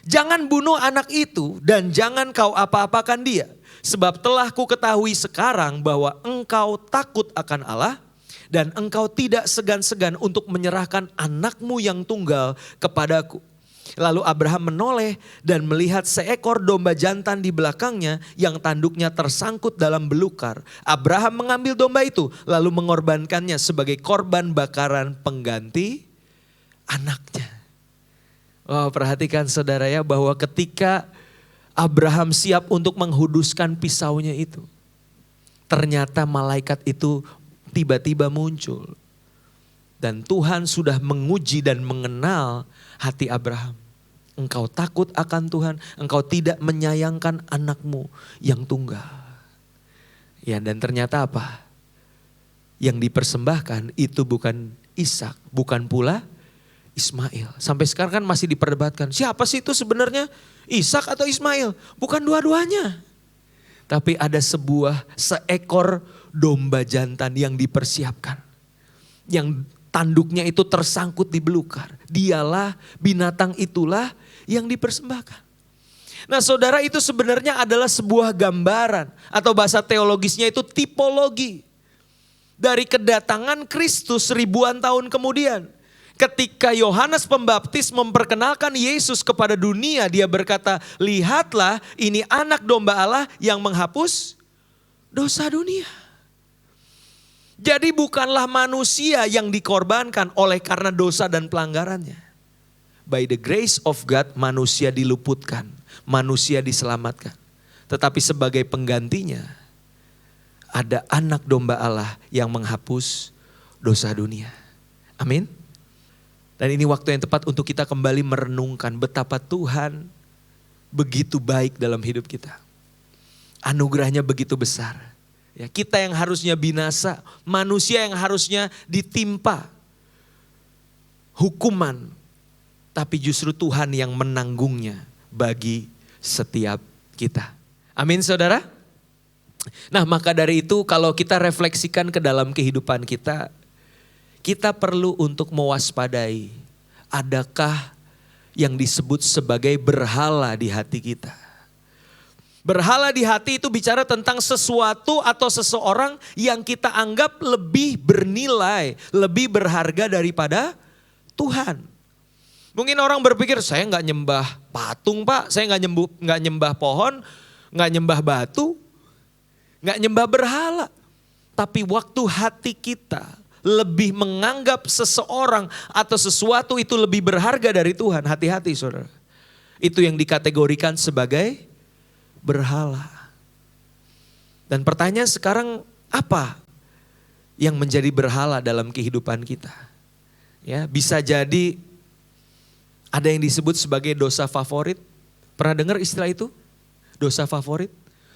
jangan bunuh anak itu dan jangan kau apa-apakan dia. Sebab telah ku ketahui sekarang bahwa engkau takut akan Allah dan engkau tidak segan-segan untuk menyerahkan anakmu yang tunggal kepadaku. Lalu Abraham menoleh dan melihat seekor domba jantan di belakangnya yang tanduknya tersangkut dalam belukar. Abraham mengambil domba itu lalu mengorbankannya sebagai korban bakaran pengganti anaknya. Oh, perhatikan saudara ya, bahwa ketika Abraham siap untuk menghuduskan pisaunya itu, ternyata malaikat itu tiba-tiba muncul. Dan Tuhan sudah menguji dan mengenal hati Abraham. Engkau takut akan Tuhan, engkau tidak menyayangkan anakmu yang tunggal. Ya, dan ternyata apa? Yang dipersembahkan itu bukan Ishak, bukan pula Ismail. Sampai sekarang kan masih diperdebatkan, siapa sih itu sebenarnya? Ishak atau Ismail? Bukan dua-duanya. Tapi ada seekor domba jantan yang dipersiapkan. Yang tanduknya itu tersangkut di belukar. Dialah, binatang itulah yang dipersembahkan. Nah, saudara, itu sebenarnya adalah sebuah gambaran. Atau bahasa teologisnya itu tipologi. Dari kedatangan Kristus ribuan tahun kemudian. Ketika Yohanes Pembaptis memperkenalkan Yesus kepada dunia, dia berkata, lihatlah ini anak domba Allah yang menghapus dosa dunia. Jadi bukanlah manusia yang dikorbankan oleh karena dosa dan pelanggarannya. By the grace of God manusia diluputkan, manusia diselamatkan. Tetapi sebagai penggantinya ada anak domba Allah yang menghapus dosa dunia. Amin. Dan ini waktu yang tepat untuk kita kembali merenungkan betapa Tuhan begitu baik dalam hidup kita. Anugerahnya begitu besar. Ya, kita yang harusnya binasa, manusia yang harusnya ditimpa hukuman. Tapi justru Tuhan yang menanggungnya bagi setiap kita. Amin, saudara. Nah, maka dari itu kalau kita refleksikan ke dalam kehidupan kita, kita perlu untuk mewaspadai, adakah yang disebut sebagai berhala di hati kita. Berhala di hati itu bicara tentang sesuatu atau seseorang yang kita anggap lebih bernilai, lebih berharga daripada Tuhan. Mungkin orang berpikir, saya nggak nyembah patung pak, saya nggak nyembah pohon, nggak nyembah batu, nggak nyembah berhala. Tapi waktu hati kita lebih menganggap seseorang atau sesuatu itu lebih berharga dari Tuhan. Hati-hati saudara. Itu yang dikategorikan sebagai berhala. Dan pertanyaan sekarang, apa yang menjadi berhala dalam kehidupan kita? Ya, bisa jadi ada yang disebut sebagai dosa favorit. Pernah dengar istilah itu? Dosa favorit.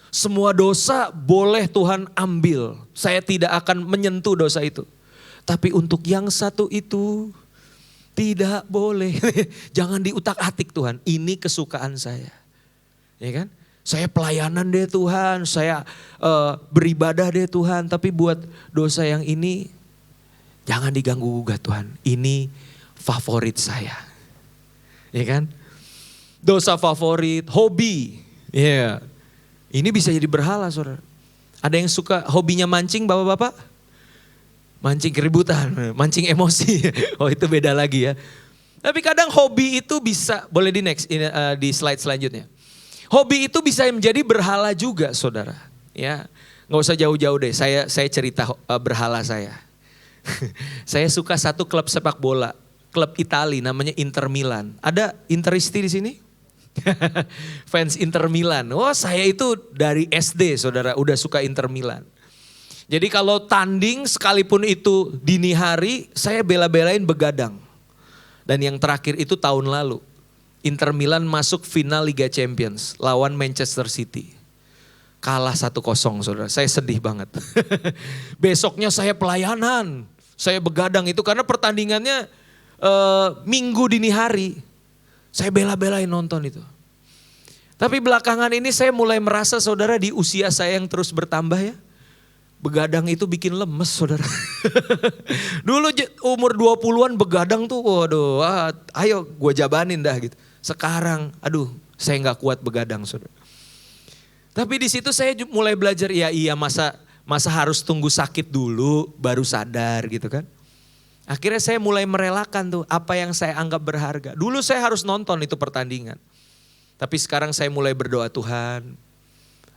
Semua dosa boleh Tuhan ambil. Saya tidak akan menyentuh dosa itu. Tapi untuk yang satu itu tidak boleh. Jangan diutak-atik Tuhan. Ini kesukaan saya. Ya kan? Saya pelayanan deh Tuhan. Saya beribadah deh Tuhan. Tapi buat dosa yang ini jangan diganggu gugat Tuhan. Ini favorit saya. Ya kan? Dosa favorit, hobi. Ya. Yeah. Ini bisa jadi berhala saudara. Ada yang suka hobinya mancing bapak-bapak? Mancing keributan, mancing emosi. Oh itu beda lagi ya. Tapi kadang hobi itu bisa, boleh di next, di slide selanjutnya. Hobi itu bisa menjadi berhala juga saudara. Ya, nggak usah jauh-jauh deh, saya cerita berhala saya. Saya suka satu klub sepak bola, klub Itali namanya Inter Milan. Ada Interisti di sini? Fans Inter Milan. Oh saya itu dari SD saudara, udah suka Inter Milan. Jadi kalau tanding sekalipun itu dini hari, saya bela-belain begadang. Dan yang terakhir itu tahun lalu. Inter Milan masuk final Liga Champions lawan Manchester City. Kalah 1-0 saudara, saya sedih banget. Besoknya saya pelayanan, saya begadang itu karena pertandingannya Minggu dini hari. Saya bela-belain nonton itu. Tapi belakangan ini saya mulai merasa saudara di usia saya yang terus bertambah ya. Begadang itu bikin lemes saudara. Dulu umur 20-an begadang tuh waduh ayo gue jabanin dah gitu. Sekarang aduh saya gak kuat begadang saudara. Tapi di situ saya mulai belajar iya masa harus tunggu sakit dulu baru sadar gitu kan. Akhirnya saya mulai merelakan tuh apa yang saya anggap berharga. Dulu saya harus nonton itu pertandingan. Tapi sekarang saya mulai berdoa, Tuhan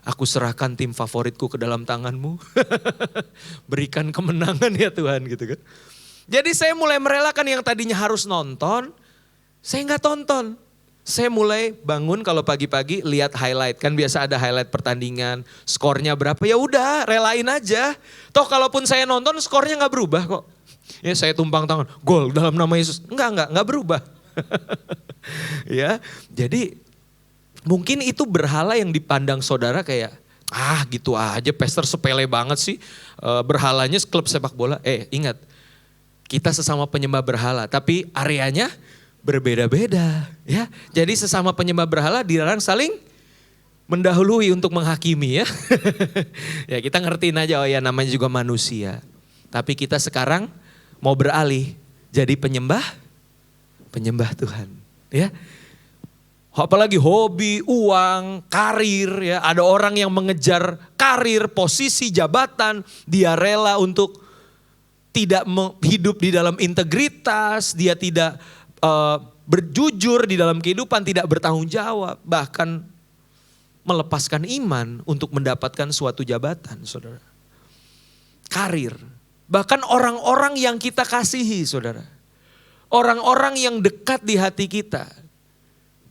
aku serahkan tim favoritku ke dalam tangan-Mu. Berikan kemenangan ya Tuhan gitu kan. Jadi saya mulai merelakan yang tadinya harus nonton, saya nggak tonton. Saya mulai bangun kalau pagi-pagi lihat highlight. Kan biasa ada highlight pertandingan, skornya berapa ya udah relain aja. Toh kalaupun saya nonton skornya nggak berubah kok. Ya saya tumpang tangan, gol dalam nama Yesus. Enggak berubah. Ya, jadi mungkin itu berhala yang dipandang saudara kayak, gitu aja pastor sepele banget sih. Berhalanya klub sepak bola. Ingat, kita sesama penyembah berhala tapi areanya berbeda-beda. Ya, jadi sesama penyembah berhala dilarang saling mendahului untuk menghakimi ya. Ya kita ngertiin aja ya namanya juga manusia. Tapi kita sekarang mau beralih jadi penyembah Tuhan. Ya. Apalagi hobi, uang, karir ya. Ada orang yang mengejar karir, posisi, jabatan. Dia rela untuk tidak hidup di dalam integritas. Dia tidak berjujur di dalam kehidupan, tidak bertanggung jawab. Bahkan melepaskan iman untuk mendapatkan suatu jabatan saudara. Karir. Bahkan orang-orang yang kita kasihi saudara. Orang-orang yang dekat di hati kita.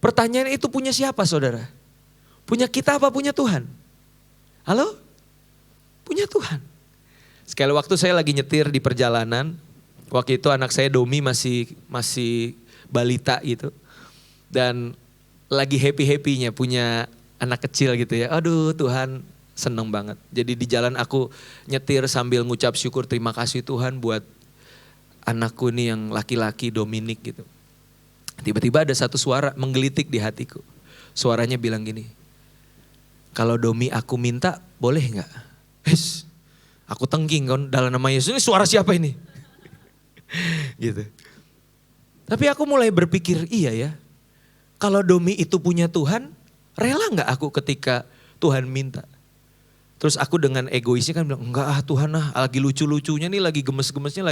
Pertanyaan itu punya siapa saudara? Punya kita apa punya Tuhan? Halo? Punya Tuhan. Sekali waktu saya lagi nyetir di perjalanan. Waktu itu anak saya Domi masih balita gitu. Dan lagi happy-happynya punya anak kecil gitu ya. Aduh Tuhan seneng banget. Jadi di jalan aku nyetir sambil ngucap syukur terima kasih Tuhan buat anakku nih yang laki-laki Dominik gitu. Tiba-tiba ada satu suara menggelitik di hatiku. Suaranya bilang gini, kalau Domi aku minta boleh gak? Aku tengging kan dalam nama Yesus, ini suara siapa ini? Gitu. Tapi aku mulai berpikir iya ya, kalau Domi itu punya Tuhan, rela gak aku ketika Tuhan minta? Terus aku dengan egoisnya kan bilang, enggak Tuhan lagi lucu-lucunya nih, lagi gemes-gemesnya,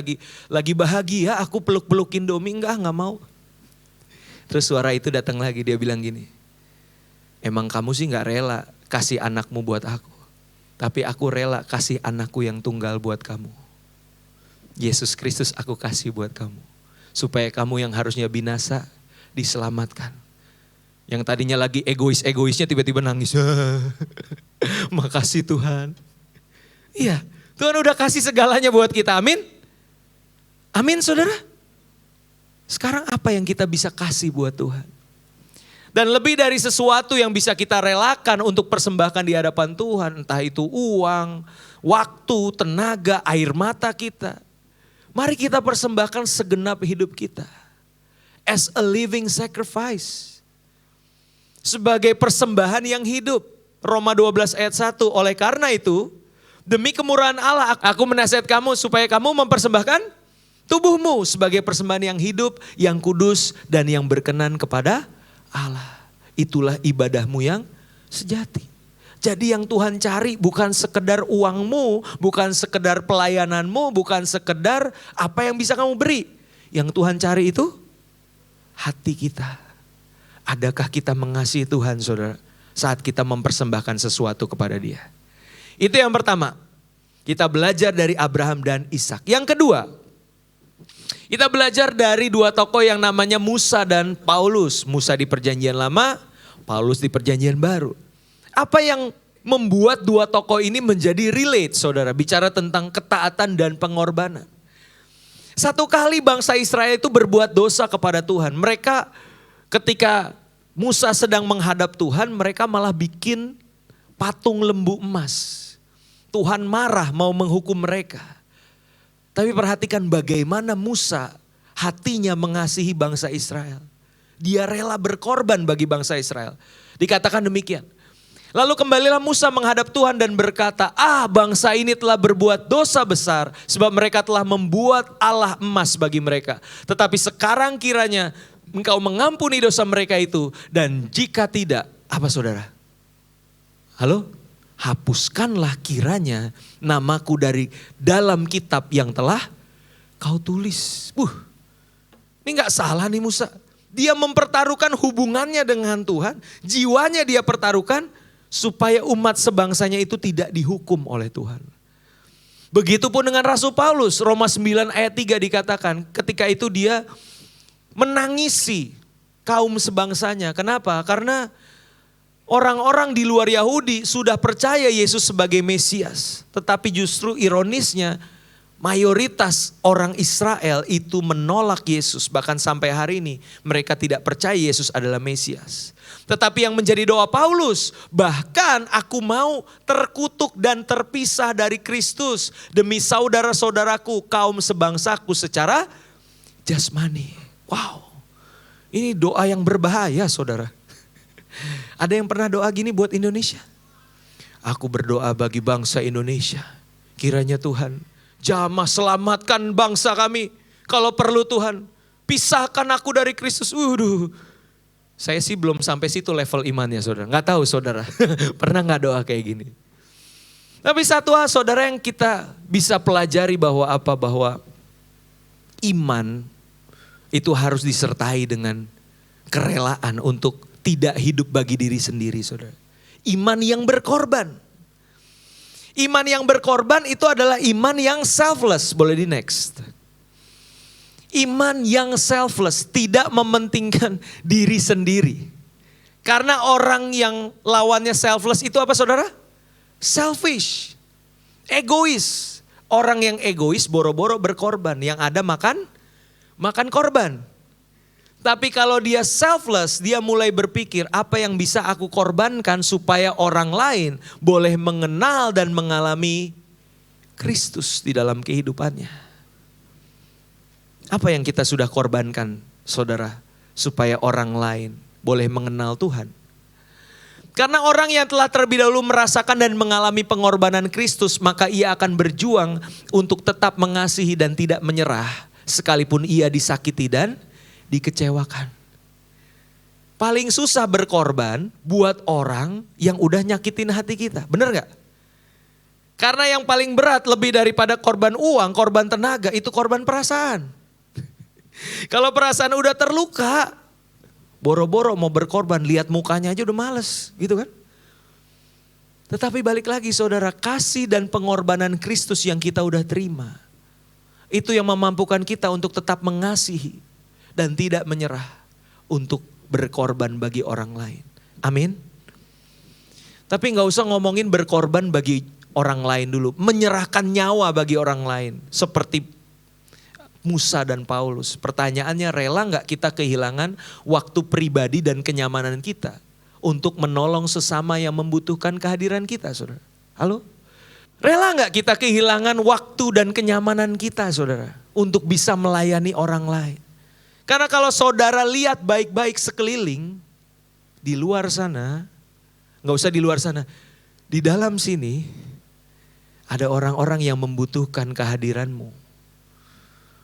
lagi bahagia, aku peluk-pelukin Domi, enggak mau. Terus suara itu datang lagi, dia bilang gini, emang kamu sih gak rela kasih anakmu buat aku. Tapi aku rela kasih anakku yang tunggal buat kamu. Yesus Kristus aku kasih buat kamu. Supaya kamu yang harusnya binasa diselamatkan. Yang tadinya lagi egoisnya tiba-tiba nangis. Makasih Tuhan. Iya, Tuhan udah kasih segalanya buat kita, amin. Amin saudara. Sekarang apa yang kita bisa kasih buat Tuhan? Dan lebih dari sesuatu yang bisa kita relakan untuk persembahkan di hadapan Tuhan. Entah itu uang, waktu, tenaga, air mata kita. Mari kita persembahkan segenap hidup kita. As a living sacrifice. Sebagai persembahan yang hidup. Roma 12 ayat 1. Oleh karena itu, demi kemurahan Allah aku menasihat kamu supaya kamu mempersembahkan tubuhmu sebagai persembahan yang hidup, yang kudus, dan yang berkenan kepada Allah. Itulah ibadahmu yang sejati. Jadi yang Tuhan cari bukan sekedar uangmu, bukan sekedar pelayananmu, bukan sekedar apa yang bisa kamu beri. Yang Tuhan cari itu hati kita. Adakah kita mengasihi Tuhan saudara saat kita mempersembahkan sesuatu kepada Dia? Itu yang pertama. Kita belajar dari Abraham dan Ishak. Yang kedua, kita belajar dari dua tokoh yang namanya Musa dan Paulus. Musa di perjanjian lama, Paulus di perjanjian baru. Apa yang membuat dua tokoh ini menjadi relate saudara? Bicara tentang ketaatan dan pengorbanan. Satu kali bangsa Israel itu berbuat dosa kepada Tuhan. Mereka ketika Musa sedang menghadap Tuhan, mereka malah bikin patung lembu emas. Tuhan marah mau menghukum mereka. Tapi perhatikan bagaimana Musa hatinya mengasihi bangsa Israel. Dia rela berkorban bagi bangsa Israel. Dikatakan demikian. Lalu kembalilah Musa menghadap Tuhan dan berkata, bangsa ini telah berbuat dosa besar sebab mereka telah membuat Allah emas bagi mereka. Tetapi sekarang kiranya engkau mengampuni dosa mereka itu, dan jika tidak, apa saudara? Halo? Hapuskanlah kiranya namaku dari dalam kitab yang telah kau tulis. Ini gak salah nih Musa. Dia mempertaruhkan hubungannya dengan Tuhan, jiwanya dia pertaruhkan supaya umat sebangsanya itu tidak dihukum oleh Tuhan. Begitupun dengan Rasul Paulus, Roma 9 ayat 3 dikatakan ketika itu dia menangisi kaum sebangsanya. Kenapa? Karena orang-orang di luar Yahudi sudah percaya Yesus sebagai Mesias. Tetapi justru ironisnya mayoritas orang Israel itu menolak Yesus. Bahkan sampai hari ini mereka tidak percaya Yesus adalah Mesias. Tetapi yang menjadi doa Paulus, bahkan aku mau terkutuk dan terpisah dari Kristus demi saudara-saudaraku kaum sebangsaku secara jasmani. Wow, ini doa yang berbahaya saudara. Ada yang pernah doa gini buat Indonesia? Aku berdoa bagi bangsa Indonesia. Kiranya Tuhan jamah selamatkan bangsa kami. Kalau perlu Tuhan, pisahkan aku dari Kristus. Saya sih belum sampai situ level imannya saudara. Gak tahu saudara, pernah gak doa kayak gini? Tapi satu hal saudara yang kita bisa pelajari bahwa bahwa iman itu harus disertai dengan kerelaan untuk tidak hidup bagi diri sendiri saudara. Iman yang berkorban. Iman yang berkorban itu adalah iman yang selfless. Boleh di next. Iman yang selfless, tidak mementingkan diri sendiri. Karena orang yang lawannya selfless itu apa saudara? Selfish, egois. Orang yang egois boro-boro berkorban, yang ada makan korban. Tapi kalau dia selfless, dia mulai berpikir apa yang bisa aku korbankan supaya orang lain boleh mengenal dan mengalami Kristus di dalam kehidupannya. Apa yang kita sudah korbankan saudara supaya orang lain boleh mengenal Tuhan? Karena orang yang telah terlebih dahulu merasakan dan mengalami pengorbanan Kristus, maka ia akan berjuang untuk tetap mengasihi dan tidak menyerah sekalipun ia disakiti dan dikecewakan. Paling susah berkorban buat orang yang udah nyakitin hati kita. Bener gak? Karena yang paling berat lebih daripada korban uang, korban tenaga, itu korban perasaan. Kalau perasaan udah terluka, boro-boro mau berkorban, lihat mukanya aja udah males gitu kan. Tetapi balik lagi saudara, kasih dan pengorbanan Kristus yang kita udah terima, itu yang memampukan kita untuk tetap mengasihi dan tidak menyerah untuk berkorban bagi orang lain. Amin. Tapi gak usah ngomongin berkorban bagi orang lain dulu. Menyerahkan nyawa bagi orang lain. Seperti Musa dan Paulus. Pertanyaannya, rela gak kita kehilangan waktu pribadi dan kenyamanan kita untuk menolong sesama yang membutuhkan kehadiran kita saudara? Halo? Rela gak kita kehilangan waktu dan kenyamanan kita saudara untuk bisa melayani orang lain? Karena kalau saudara lihat baik-baik sekeliling, di luar sana, gak usah di luar sana, di dalam sini ada orang-orang yang membutuhkan kehadiranmu.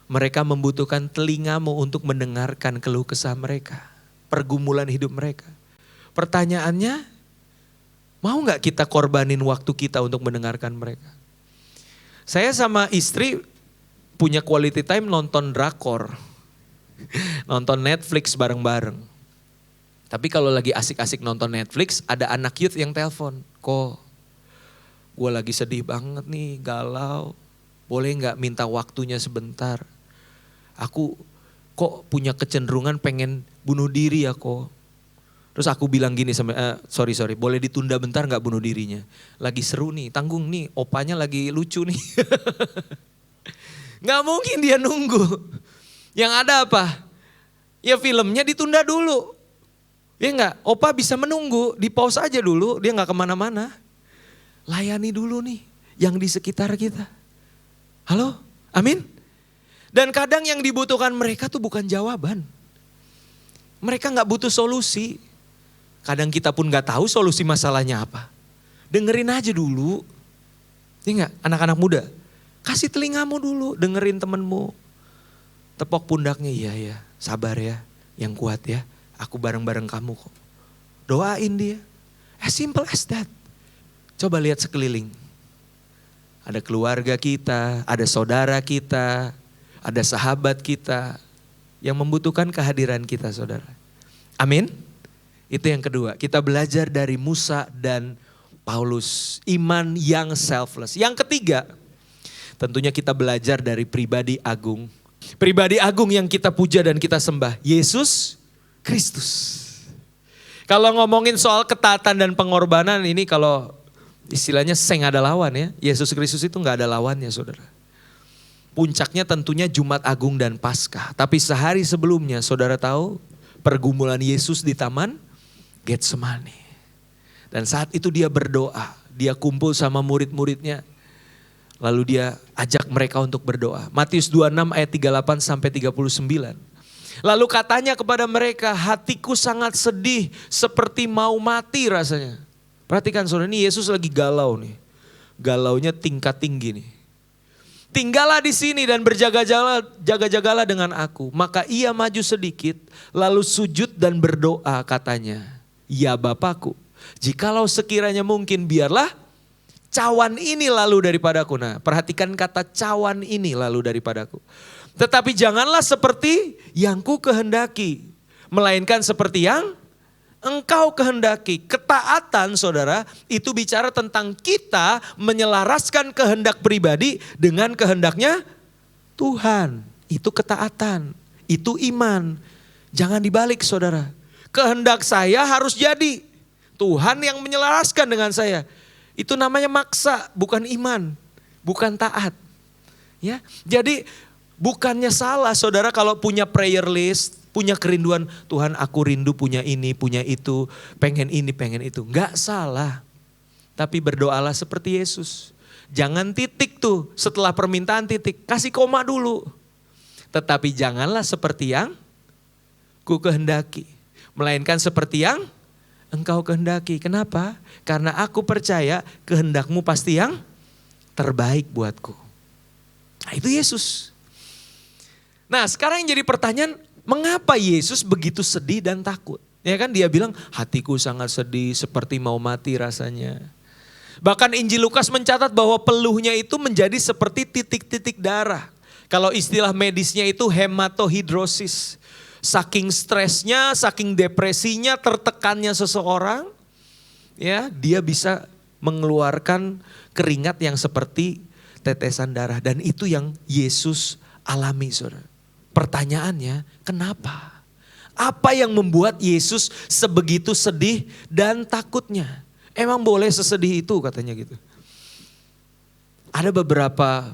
Mereka membutuhkan telingamu untuk mendengarkan keluh kesah mereka, pergumulan hidup mereka. Pertanyaannya, mau gak kita korbanin waktu kita untuk mendengarkan mereka? Saya sama istri punya quality time nonton drakor. Nonton Netflix bareng-bareng. Tapi kalau lagi asik-asik nonton Netflix, ada anak youth yang telepon. Kok gue lagi sedih banget nih, galau. Boleh gak minta waktunya sebentar? Aku kok punya kecenderungan pengen bunuh diri ya kok. Terus aku bilang gini sama, sorry, boleh ditunda bentar gak bunuh dirinya? Lagi seru nih, tanggung nih, opanya lagi lucu nih. Nggak mungkin dia nunggu. Yang ada apa? Ya filmnya ditunda dulu. Ya enggak, opa bisa menunggu, di pause aja dulu, dia nggak kemana-mana. Layani dulu nih yang di sekitar kita. Halo, amin? Dan kadang yang dibutuhkan mereka tuh bukan jawaban. Mereka nggak butuh solusi. Kadang kita pun nggak tahu solusi masalahnya apa. Dengerin aja dulu. Ya enggak, anak-anak muda. Kasih telingamu dulu, dengerin temenmu. Tepok pundaknya, iya ya, sabar ya, yang kuat ya. Aku bareng-bareng kamu kok. Doain dia. As simple as that. Coba lihat sekeliling. Ada keluarga kita, ada saudara kita, ada sahabat kita yang membutuhkan kehadiran kita, saudara. Amin. Itu yang kedua, kita belajar dari Musa dan Paulus. Iman yang selfless. Yang ketiga, tentunya kita belajar dari pribadi agung. Pribadi agung yang kita puja dan kita sembah. Yesus Kristus. Kalau ngomongin soal ketaatan dan pengorbanan ini kalau istilahnya seng ada lawan ya. Yesus Kristus itu gak ada lawannya, saudara. Puncaknya tentunya Jumat Agung dan Paskah. Tapi sehari sebelumnya saudara tahu pergumulan Yesus di Taman Getsemani. Dan saat itu dia berdoa. Dia kumpul sama murid-muridnya. Lalu dia ajak mereka untuk berdoa. Matius 26 ayat 38 sampai 39. Lalu katanya kepada mereka, hatiku sangat sedih seperti mau mati rasanya. Perhatikan saudara, ini Yesus lagi galau nih. Galaunya tingkat tinggi nih. Tinggallah di sini dan berjaga-jagalah dengan aku. Maka ia maju sedikit, lalu sujud dan berdoa katanya. Ya Bapakku, jikalau sekiranya mungkin biarlah cawan ini lalu daripadaku. Nah, perhatikan kata cawan ini lalu daripadaku. Tetapi janganlah seperti yang ku kehendaki, melainkan seperti yang engkau kehendaki. Ketaatan saudara itu bicara tentang kita menyelaraskan kehendak pribadi dengan kehendaknya Tuhan. Itu ketaatan, itu iman. Jangan dibalik saudara. Kehendak saya harus jadi, Tuhan yang menyelaraskan dengan saya. Itu namanya maksa, bukan iman, bukan taat. Ya, jadi bukannya salah saudara kalau punya prayer list, punya kerinduan, Tuhan aku rindu punya ini, punya itu, pengen ini, pengen itu. Enggak salah, tapi berdoalah seperti Yesus. Jangan titik tuh, setelah permintaan titik, kasih koma dulu. Tetapi janganlah seperti yang ku kehendaki, melainkan seperti yang engkau kehendaki. Kenapa? Karena aku percaya kehendakmu pasti yang terbaik buatku. Nah itu Yesus. Nah sekarang yang jadi pertanyaan, mengapa Yesus begitu sedih dan takut? Ya kan dia bilang, hatiku sangat sedih seperti mau mati rasanya. Bahkan Injil Lukas mencatat bahwa peluhnya itu menjadi seperti titik-titik darah. Kalau istilah medisnya itu hematohidrosis. Saking stresnya, saking depresinya, tertekannya seseorang, ya dia bisa mengeluarkan keringat yang seperti tetesan darah. Dan itu yang Yesus alami, saudara. Pertanyaannya, kenapa? Apa yang membuat Yesus sebegitu sedih dan takutnya? Emang boleh sesedih itu katanya gitu. Ada beberapa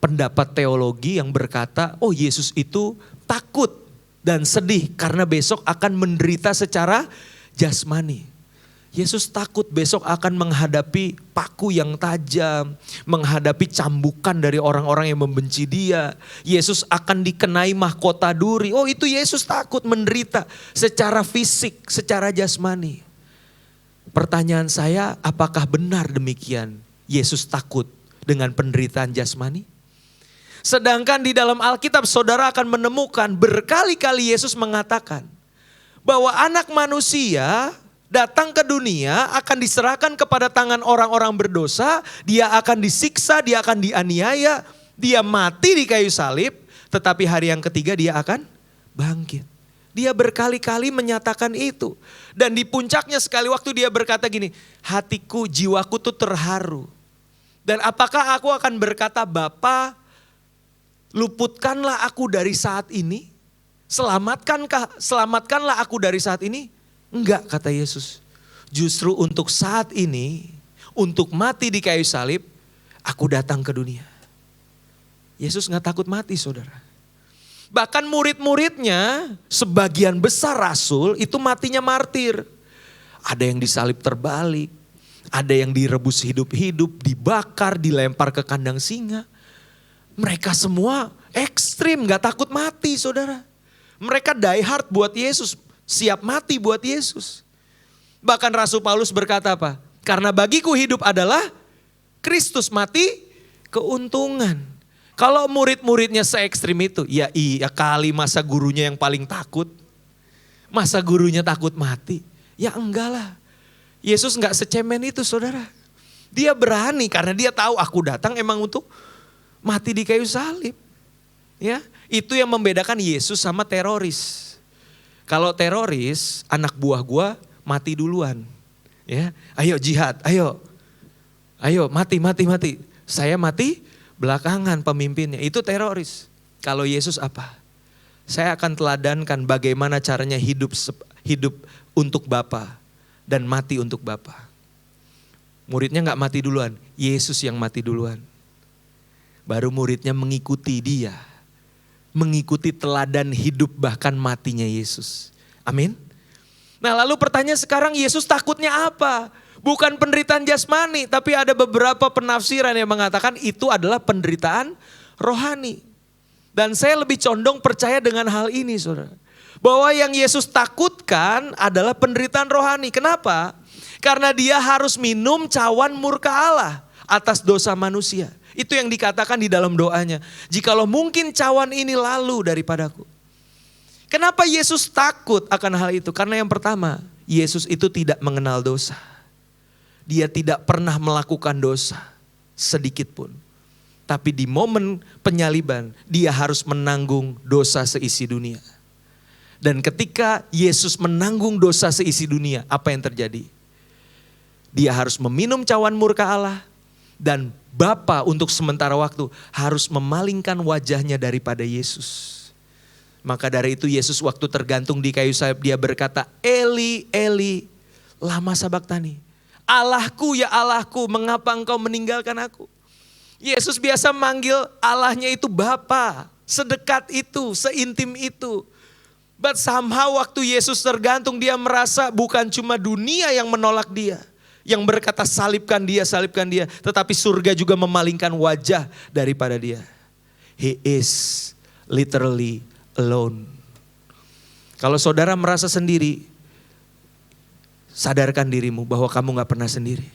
pendapat teologi yang berkata, oh Yesus itu takut dan sedih karena besok akan menderita secara jasmani. Yesus takut besok akan menghadapi paku yang tajam, menghadapi cambukan dari orang-orang yang membenci dia. Yesus akan dikenai mahkota duri. Oh itu Yesus takut menderita secara fisik, secara jasmani. Pertanyaan saya, apakah benar demikian? Yesus takut dengan penderitaan jasmani? Sedangkan di dalam Alkitab saudara akan menemukan berkali-kali Yesus mengatakan bahwa anak manusia datang ke dunia akan diserahkan kepada tangan orang-orang berdosa, dia akan disiksa, dia akan dianiaya, dia mati di kayu salib, tetapi hari yang ketiga dia akan bangkit. Dia berkali-kali menyatakan itu. Dan di puncaknya sekali waktu dia berkata gini, hatiku, jiwaku tuh terharu. Dan apakah aku akan berkata, Bapa, luputkanlah aku dari saat ini? Selamatkanlah aku dari saat ini? Enggak, kata Yesus. Justru untuk saat ini, untuk mati di kayu salib, aku datang ke dunia. Yesus gak takut mati saudara. Bahkan murid-muridnya, sebagian besar rasul itu matinya martir. Ada yang disalib terbalik, ada yang direbus hidup-hidup, dibakar, dilempar ke kandang singa. Mereka semua ekstrim, gak takut mati saudara. Mereka die hard buat Yesus, siap mati buat Yesus. Bahkan Rasul Paulus berkata apa? Karena bagiku hidup adalah Kristus, mati keuntungan. Kalau murid-muridnya se-ekstrim itu, ya iya kali masa gurunya yang paling takut. Masa gurunya takut mati? Ya enggak lah. Yesus enggak secemen itu saudara. Dia berani karena dia tahu aku datang emang untuk mati di kayu salib. Ya, itu yang membedakan Yesus sama teroris. Kalau teroris, anak buah gua mati duluan. Ya, ayo jihad, ayo mati. Saya mati belakangan pemimpinnya, itu teroris. Kalau Yesus apa? Saya akan teladankan bagaimana caranya hidup untuk Bapa dan mati untuk Bapa. Muridnya gak mati duluan, Yesus yang mati duluan. Baru muridnya mengikuti dia. Mengikuti teladan hidup bahkan matinya Yesus. Amin. Nah lalu pertanyaan sekarang, Yesus takutnya apa? Bukan penderitaan jasmani, tapi ada beberapa penafsiran yang mengatakan itu adalah penderitaan rohani. Dan saya lebih condong percaya dengan hal ini saudara. Bahwa yang Yesus takutkan adalah penderitaan rohani. Kenapa? Karena dia harus minum cawan murka Allah atas dosa manusia. Itu yang dikatakan di dalam doanya. Jikalau mungkin cawan ini lalu daripadaku. Kenapa Yesus takut akan hal itu? Karena yang pertama, Yesus itu tidak mengenal dosa. Dia tidak pernah melakukan dosa sedikit pun. Tapi di momen penyaliban dia harus menanggung dosa seisi dunia. Dan ketika Yesus menanggung dosa seisi dunia, apa yang terjadi? Dia harus meminum cawan murka Allah dan Bapa untuk sementara waktu harus memalingkan wajahnya daripada Yesus. Maka dari itu Yesus waktu tergantung di kayu salib dia berkata, Eli, Eli, lama sabachthani. Allahku ya Allahku, mengapa engkau meninggalkan aku? Yesus biasa manggil Allahnya itu Bapa, sedekat itu, seintim itu. But somehow waktu Yesus tergantung dia merasa bukan cuma dunia yang menolak dia. Yang berkata salibkan dia. Tetapi surga juga memalingkan wajah daripada dia. He is literally alone. Kalau saudara merasa sendiri, sadarkan dirimu bahwa kamu gak pernah sendiri.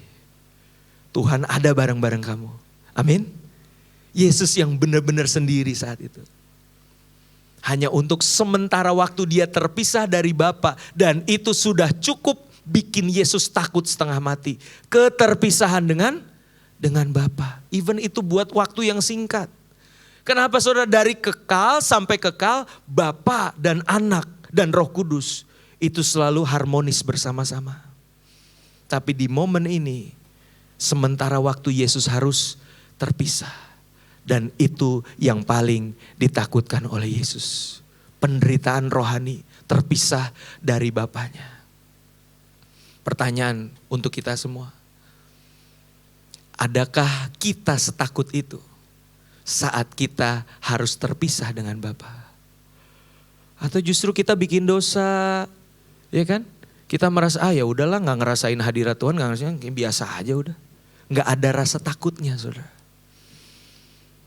Tuhan ada bareng-bareng kamu. Amin. Yesus yang benar-benar sendiri saat itu. Hanya untuk sementara waktu dia terpisah dari Bapa. Dan itu sudah cukup bikin Yesus takut setengah mati. Keterpisahan dengan Bapa. Even itu buat waktu yang singkat. Kenapa saudara? Dari kekal sampai kekal, Bapa dan Anak dan Roh Kudus itu selalu harmonis bersama-sama. Tapi di momen ini, sementara waktu Yesus harus terpisah. Dan itu yang paling ditakutkan oleh Yesus. Penderitaan rohani, terpisah dari Bapanya. Pertanyaan untuk kita semua. Adakah kita setakut itu saat kita harus terpisah dengan Bapa? Atau justru kita bikin dosa, ya kan? Kita merasa ya udahlah, nggak ngerasain hadirat Tuhan, nggak ngerasain, biasa aja udah. Nggak ada rasa takutnya saudara.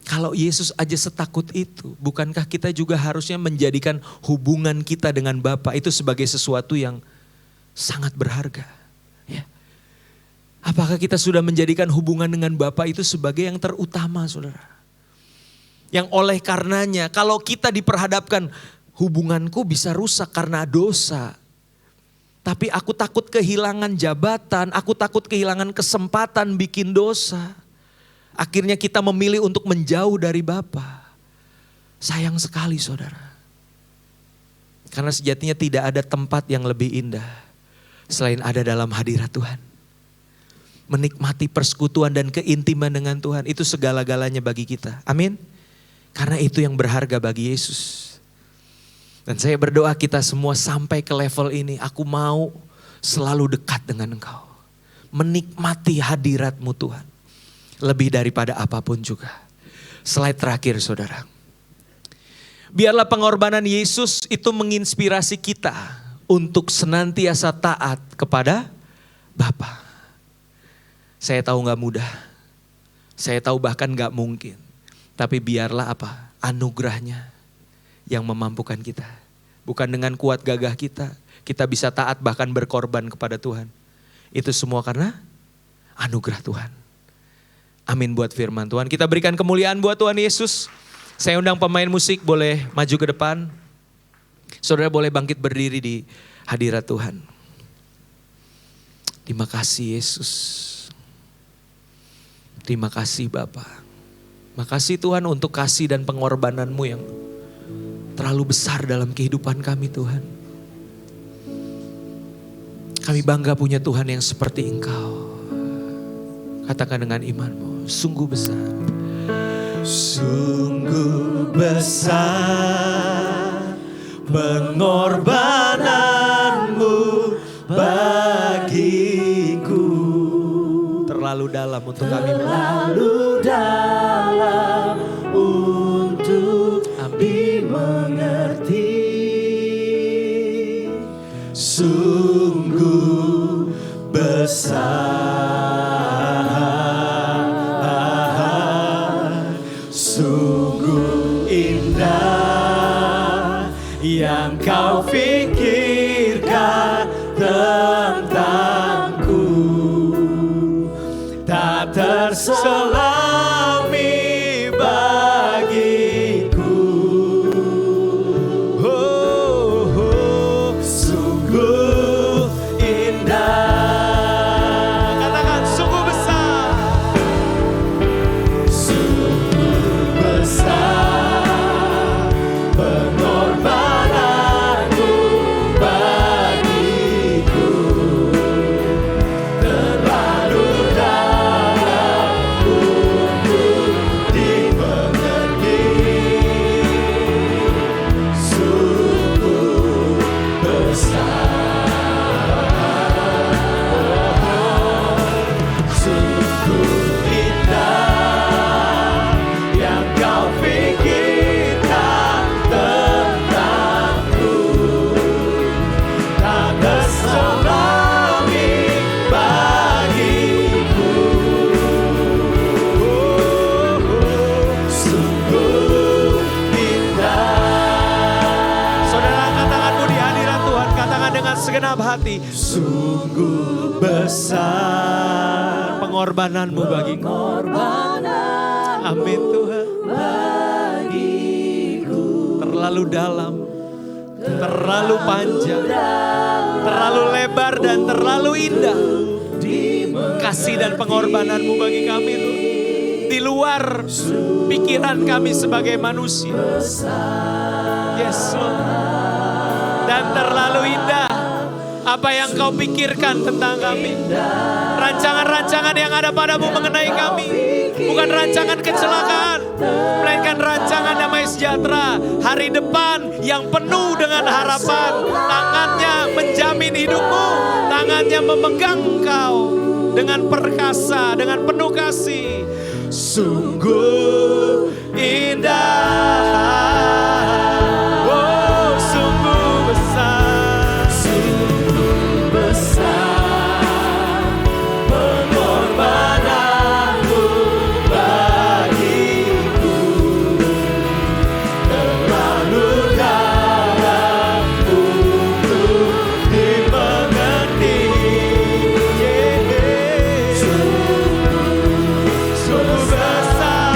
Kalau Yesus aja setakut itu, bukankah kita juga harusnya menjadikan hubungan kita dengan Bapa itu sebagai sesuatu yang sangat berharga? Ya. Apakah kita sudah menjadikan hubungan dengan Bapa itu sebagai yang terutama saudara? Yang oleh karenanya kalau kita diperhadapkan hubunganku bisa rusak karena dosa. Tapi aku takut kehilangan jabatan, aku takut kehilangan kesempatan bikin dosa. Akhirnya kita memilih untuk menjauh dari Bapa. Sayang sekali saudara. Karena sejatinya tidak ada tempat yang lebih indah selain ada dalam hadirat Tuhan. Menikmati persekutuan dan keintiman dengan Tuhan itu segala-galanya bagi kita. Amin. Karena itu yang berharga bagi Yesus. Dan saya berdoa kita semua sampai ke level ini. Aku mau selalu dekat dengan Engkau. Menikmati hadirat-Mu Tuhan. Lebih daripada apapun juga. Slide terakhir saudara. Biarlah pengorbanan Yesus itu menginspirasi kita untuk senantiasa taat kepada Bapa. Saya tahu gak mudah. Saya tahu bahkan gak mungkin. Tapi biarlah apa? Anugerahnya yang memampukan kita. Bukan dengan kuat gagah kita bisa taat bahkan berkorban kepada Tuhan. Itu semua karena anugerah Tuhan. Amin buat firman Tuhan. Kita berikan kemuliaan buat Tuhan Yesus. Saya undang pemain musik boleh maju ke depan. Saudara boleh bangkit berdiri di hadirat Tuhan. Terima kasih Yesus. Terima kasih Bapa. Makasih Tuhan untuk kasih dan pengorbanan-Mu yang terlalu besar dalam kehidupan kami Tuhan. Kami bangga punya Tuhan yang seperti Engkau. Katakan dengan imanmu, sungguh besar. Sungguh besar pengorbananmu bagiku. Terlalu dalam untuk kami. Terlalu dalam untuk dimengerti. Sungguh besar, sungguh indah yang kau pikirkan tentangku, tak terselami bagiku. Sungguh indah. Katakan sungguh besar. Sungguh besar pengorbananmu bagiku. Terlalu dalam untuk dimengerti. Sungguh besar, sungguh indah yang kau pikirkan tentangku, tak terselami bagiku. Sungguh indah. Saudara, angkat tanganmu di hadirat Tuhan. Katakan dengan segenap hati, sungguh besar Pengorbananmu bagiku. amin Tuhan. bagiku. Terlalu dalam, terlalu panjang, terlalu lebar dan terlalu indah. Kasih dan pengorbananmu bagi kami Tuhan. Di luar pikiran kami sebagai manusia. Yes Lord. Dan terlalu indah apa yang kau pikirkan tentang kami. Rancangan-rancangan yang ada padamu mengenai kami. Bukan rancangan kecelakaan, melainkan rancangan damai sejahtera. Hari depan yang penuh dengan harapan. Tangannya menjamin hidupmu. Tangannya memegang engkau dengan perkasa, dengan penuh kasih. Sungguh indah. Oh, sungguh besar. Sungguh besar pengorbananmu bagiku. Terlalu dalam untuk dimengerti. Sungguh besar.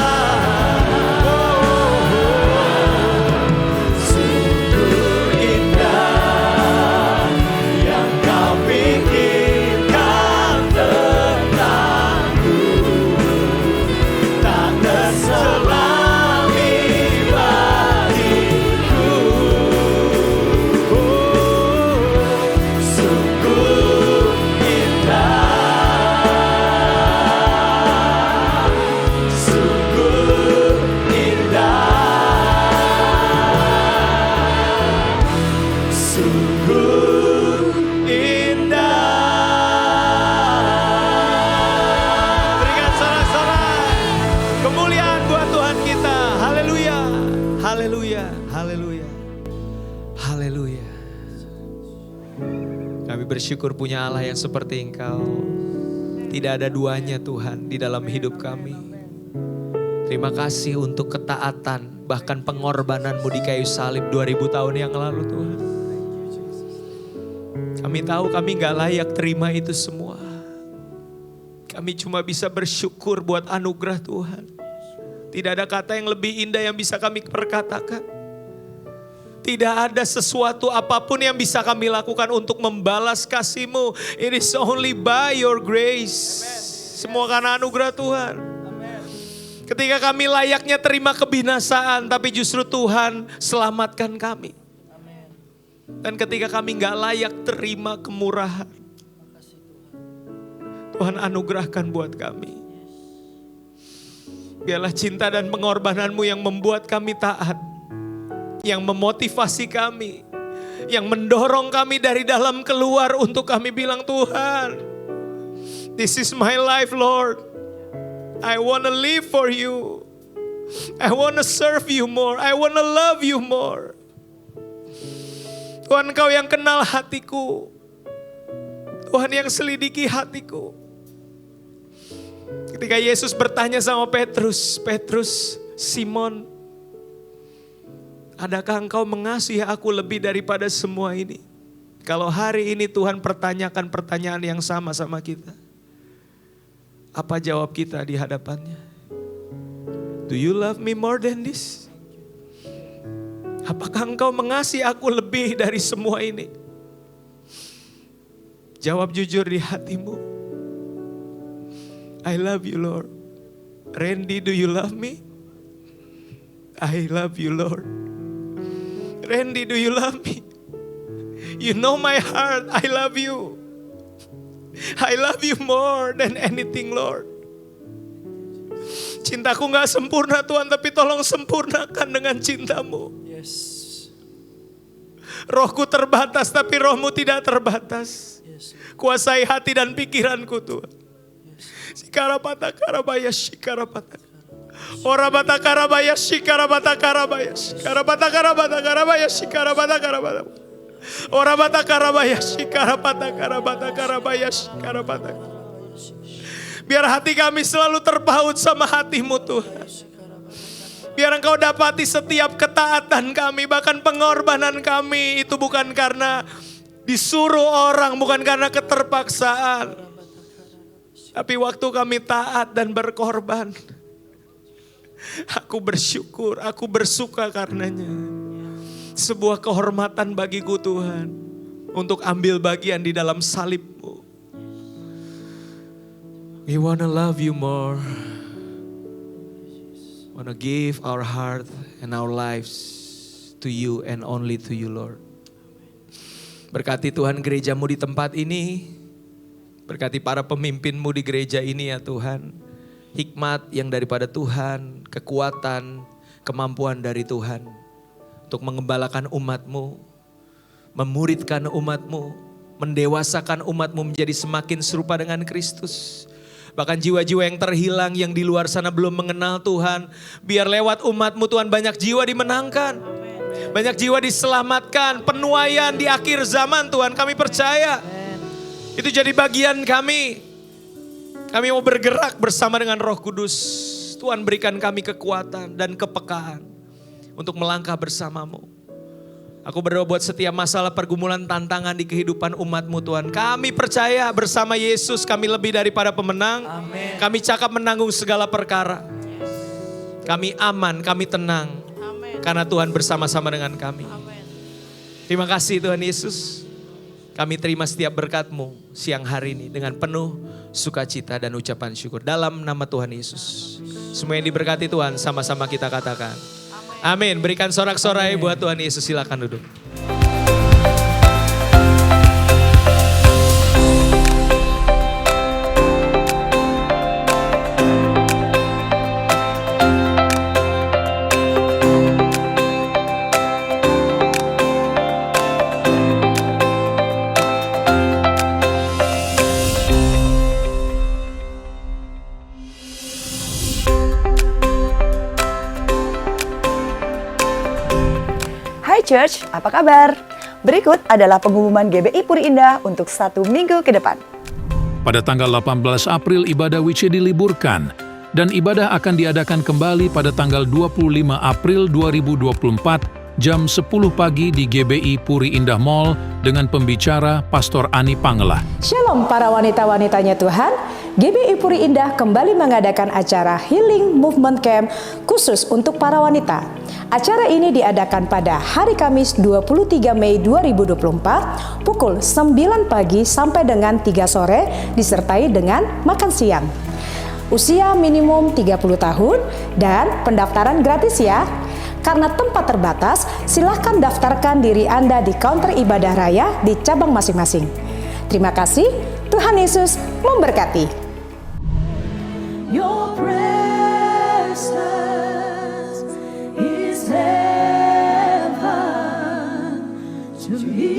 Haleluya, haleluya, haleluya. Kami bersyukur punya Allah yang seperti Engkau. Tidak ada duanya Tuhan di dalam hidup kami. Terima kasih untuk ketaatan, bahkan pengorbananmu di kayu salib 2000 tahun yang lalu Tuhan. Kami tahu kami gak layak terima itu semua. Kami cuma bisa bersyukur buat anugerah Tuhan. Tidak ada kata yang lebih indah yang bisa kami perkatakan. Tidak ada sesuatu apapun yang bisa kami lakukan untuk membalas kasih-Mu. It is only by your grace. Semua karena anugerah Tuhan. Ketika kami layaknya terima kebinasaan, tapi justru Tuhan selamatkan kami. Dan ketika kami gak layak terima kemurahan, Tuhan anugerahkan buat kami. Biarlah cinta dan pengorbanan-Mu yang membuat kami taat, yang memotivasi kami, yang mendorong kami dari dalam keluar untuk kami bilang, Tuhan, this is my life Lord. I want to live for you. I want to serve you more. I want to love you more. Tuhan, Engkau yang kenal hatiku. Tuhan yang selidiki hatiku. Ketika Yesus bertanya sama Petrus, Petrus, Simon, adakah engkau mengasihi aku lebih daripada semua ini? Kalau hari ini Tuhan pertanyakan pertanyaan yang sama kita, apa jawab kita di hadapannya? Do you love me more than this? Apakah engkau mengasihi aku lebih dari semua ini? Jawab jujur di hatimu. I love you Lord. Randy, do you love me? I love you Lord. Randy, do you love me? You know my heart, I love you. I love you more than anything Lord. Cintaku gak sempurna Tuhan, tapi tolong sempurnakan dengan cinta-Mu. Yes. Rohku terbatas, tapi roh-Mu tidak terbatas. Kuasai hati dan pikiranku Tuhan. Sikarapata karabaya sikarapata. Orabata karabaya sikarabata karabaya. Sikarapata karabata karabaya sikarabata karabata. Orabata karabaya sikarapata karabata karabaya sikarapata. Biar hati kami selalu terpaut sama hati-Mu Tuhan. Biar Engkau dapati setiap ketaatan kami, bahkan pengorbanan kami itu bukan karena disuruh orang, bukan karena keterpaksaan. Tapi waktu kami taat dan berkorban, aku bersyukur, aku bersuka karenanya. Sebuah kehormatan bagiku Tuhan, untuk ambil bagian di dalam salib-Mu. We wanna love you more. Wanna give our heart and our lives to you and only to you Lord. Berkati Tuhan gereja-Mu di tempat ini. Berkati para pemimpin-Mu di gereja ini ya Tuhan. Hikmat yang daripada Tuhan, kekuatan, kemampuan dari Tuhan. Untuk mengembalakan umat-Mu, memuridkan umat-Mu, mendewasakan umat-Mu menjadi semakin serupa dengan Kristus. Bahkan jiwa-jiwa yang terhilang yang di luar sana belum mengenal Tuhan. Biar lewat umat-Mu Tuhan banyak jiwa dimenangkan. Banyak jiwa diselamatkan. Penuaian di akhir zaman Tuhan kami percaya. Itu jadi bagian kami. Kami mau bergerak bersama dengan Roh Kudus. Tuhan berikan kami kekuatan dan kepekaan untuk melangkah bersama-Mu. Aku berdoa buat setiap masalah pergumulan tantangan di kehidupan umat-Mu Tuhan. Kami percaya bersama Yesus kami lebih daripada pemenang. Amen. Kami cakap menanggung segala perkara. Kami aman, kami tenang. Amen. Karena Tuhan bersama-sama dengan kami. Amen. Terima kasih Tuhan Yesus. Kami terima setiap berkat-Mu siang hari ini dengan penuh sukacita dan ucapan syukur. Dalam nama Tuhan Yesus. Semua yang diberkati Tuhan sama-sama kita katakan. Amin. Berikan sorak-sorai buat Tuhan Yesus. Silakan duduk. Hai Church, apa kabar? Berikut adalah pengumuman GBI Puri Indah untuk 1 minggu ke depan. Pada tanggal 18 April ibadah WC diliburkan dan ibadah akan diadakan kembali pada tanggal 25 April 2024 jam 10 pagi di GBI Puri Indah Mall dengan pembicara Pastor Ani Pangelah. Shalom para wanita-wanitanya Tuhan, GBI Puri Indah kembali mengadakan acara Healing Movement Camp khusus untuk para wanita. Acara ini diadakan pada hari Kamis 23 Mei 2024 pukul 9 pagi sampai dengan 3 sore disertai dengan makan siang. Usia minimum 30 tahun dan pendaftaran gratis ya. Karena tempat terbatas, silahkan daftarkan diri Anda di counter ibadah raya di cabang masing-masing. Terima kasih, Tuhan Yesus memberkati. Your presence is heaven to me.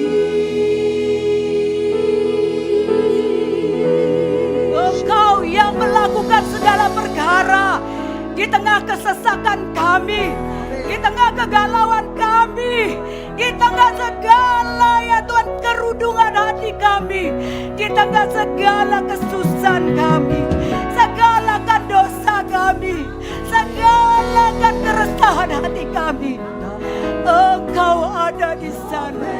Engkau yang melakukan segala perkara di tengah kesesakan kami, di tengah kegalauan kami, di tengah segala ya Tuhan kerudungan hati kami, di tengah segala kesusahan kami, segala kan dosa kami, segala kan keresahan hati kami. Engkau ada di sana.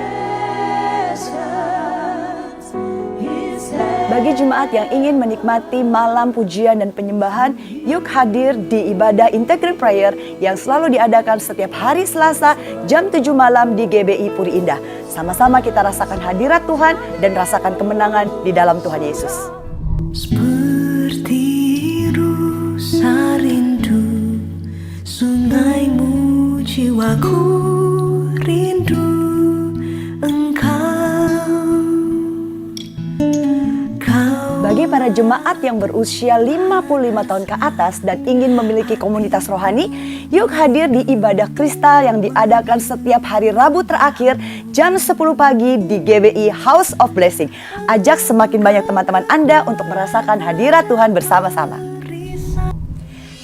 Bagi jemaat yang ingin menikmati malam pujian dan penyembahan, yuk hadir di ibadah Integrate Prayer yang selalu diadakan setiap hari Selasa jam 7 malam di GBI Puri Indah. Sama-sama kita rasakan hadirat Tuhan dan rasakan kemenangan di dalam Tuhan Yesus. Seperti rusa rindu, sungaimu jiwaku rindu engkau. Bagi para jemaat yang berusia 55 tahun ke atas dan ingin memiliki komunitas rohani, yuk hadir di ibadah kristal yang diadakan setiap hari Rabu terakhir jam 10 pagi di GBI House of Blessing. Ajak semakin banyak teman-teman Anda untuk merasakan hadirat Tuhan bersama-sama.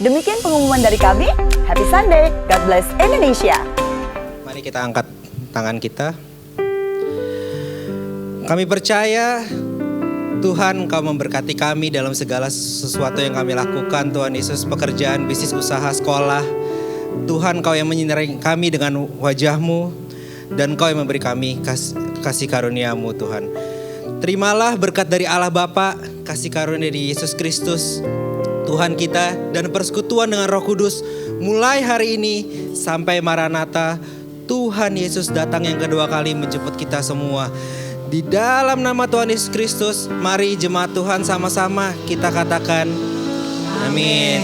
Demikian pengumuman dari kami. Happy Sunday, God bless Indonesia. Mari kita angkat tangan kita. Kami percaya Tuhan, Engkau memberkati kami dalam segala sesuatu yang kami lakukan. Tuhan Yesus, pekerjaan, bisnis, usaha, sekolah. Tuhan, Engkau yang menyinari kami dengan wajah-Mu. Dan Engkau yang memberi kami kasih karunia-Mu, Tuhan. Terimalah berkat dari Allah Bapa, kasih karunia dari Yesus Kristus, Tuhan kita, dan persekutuan dengan Roh Kudus. Mulai hari ini sampai Maranatha, Tuhan Yesus datang yang kedua kali menjemput kita semua. Di dalam nama Tuhan Yesus Kristus, mari jemaat Tuhan sama-sama kita katakan amin.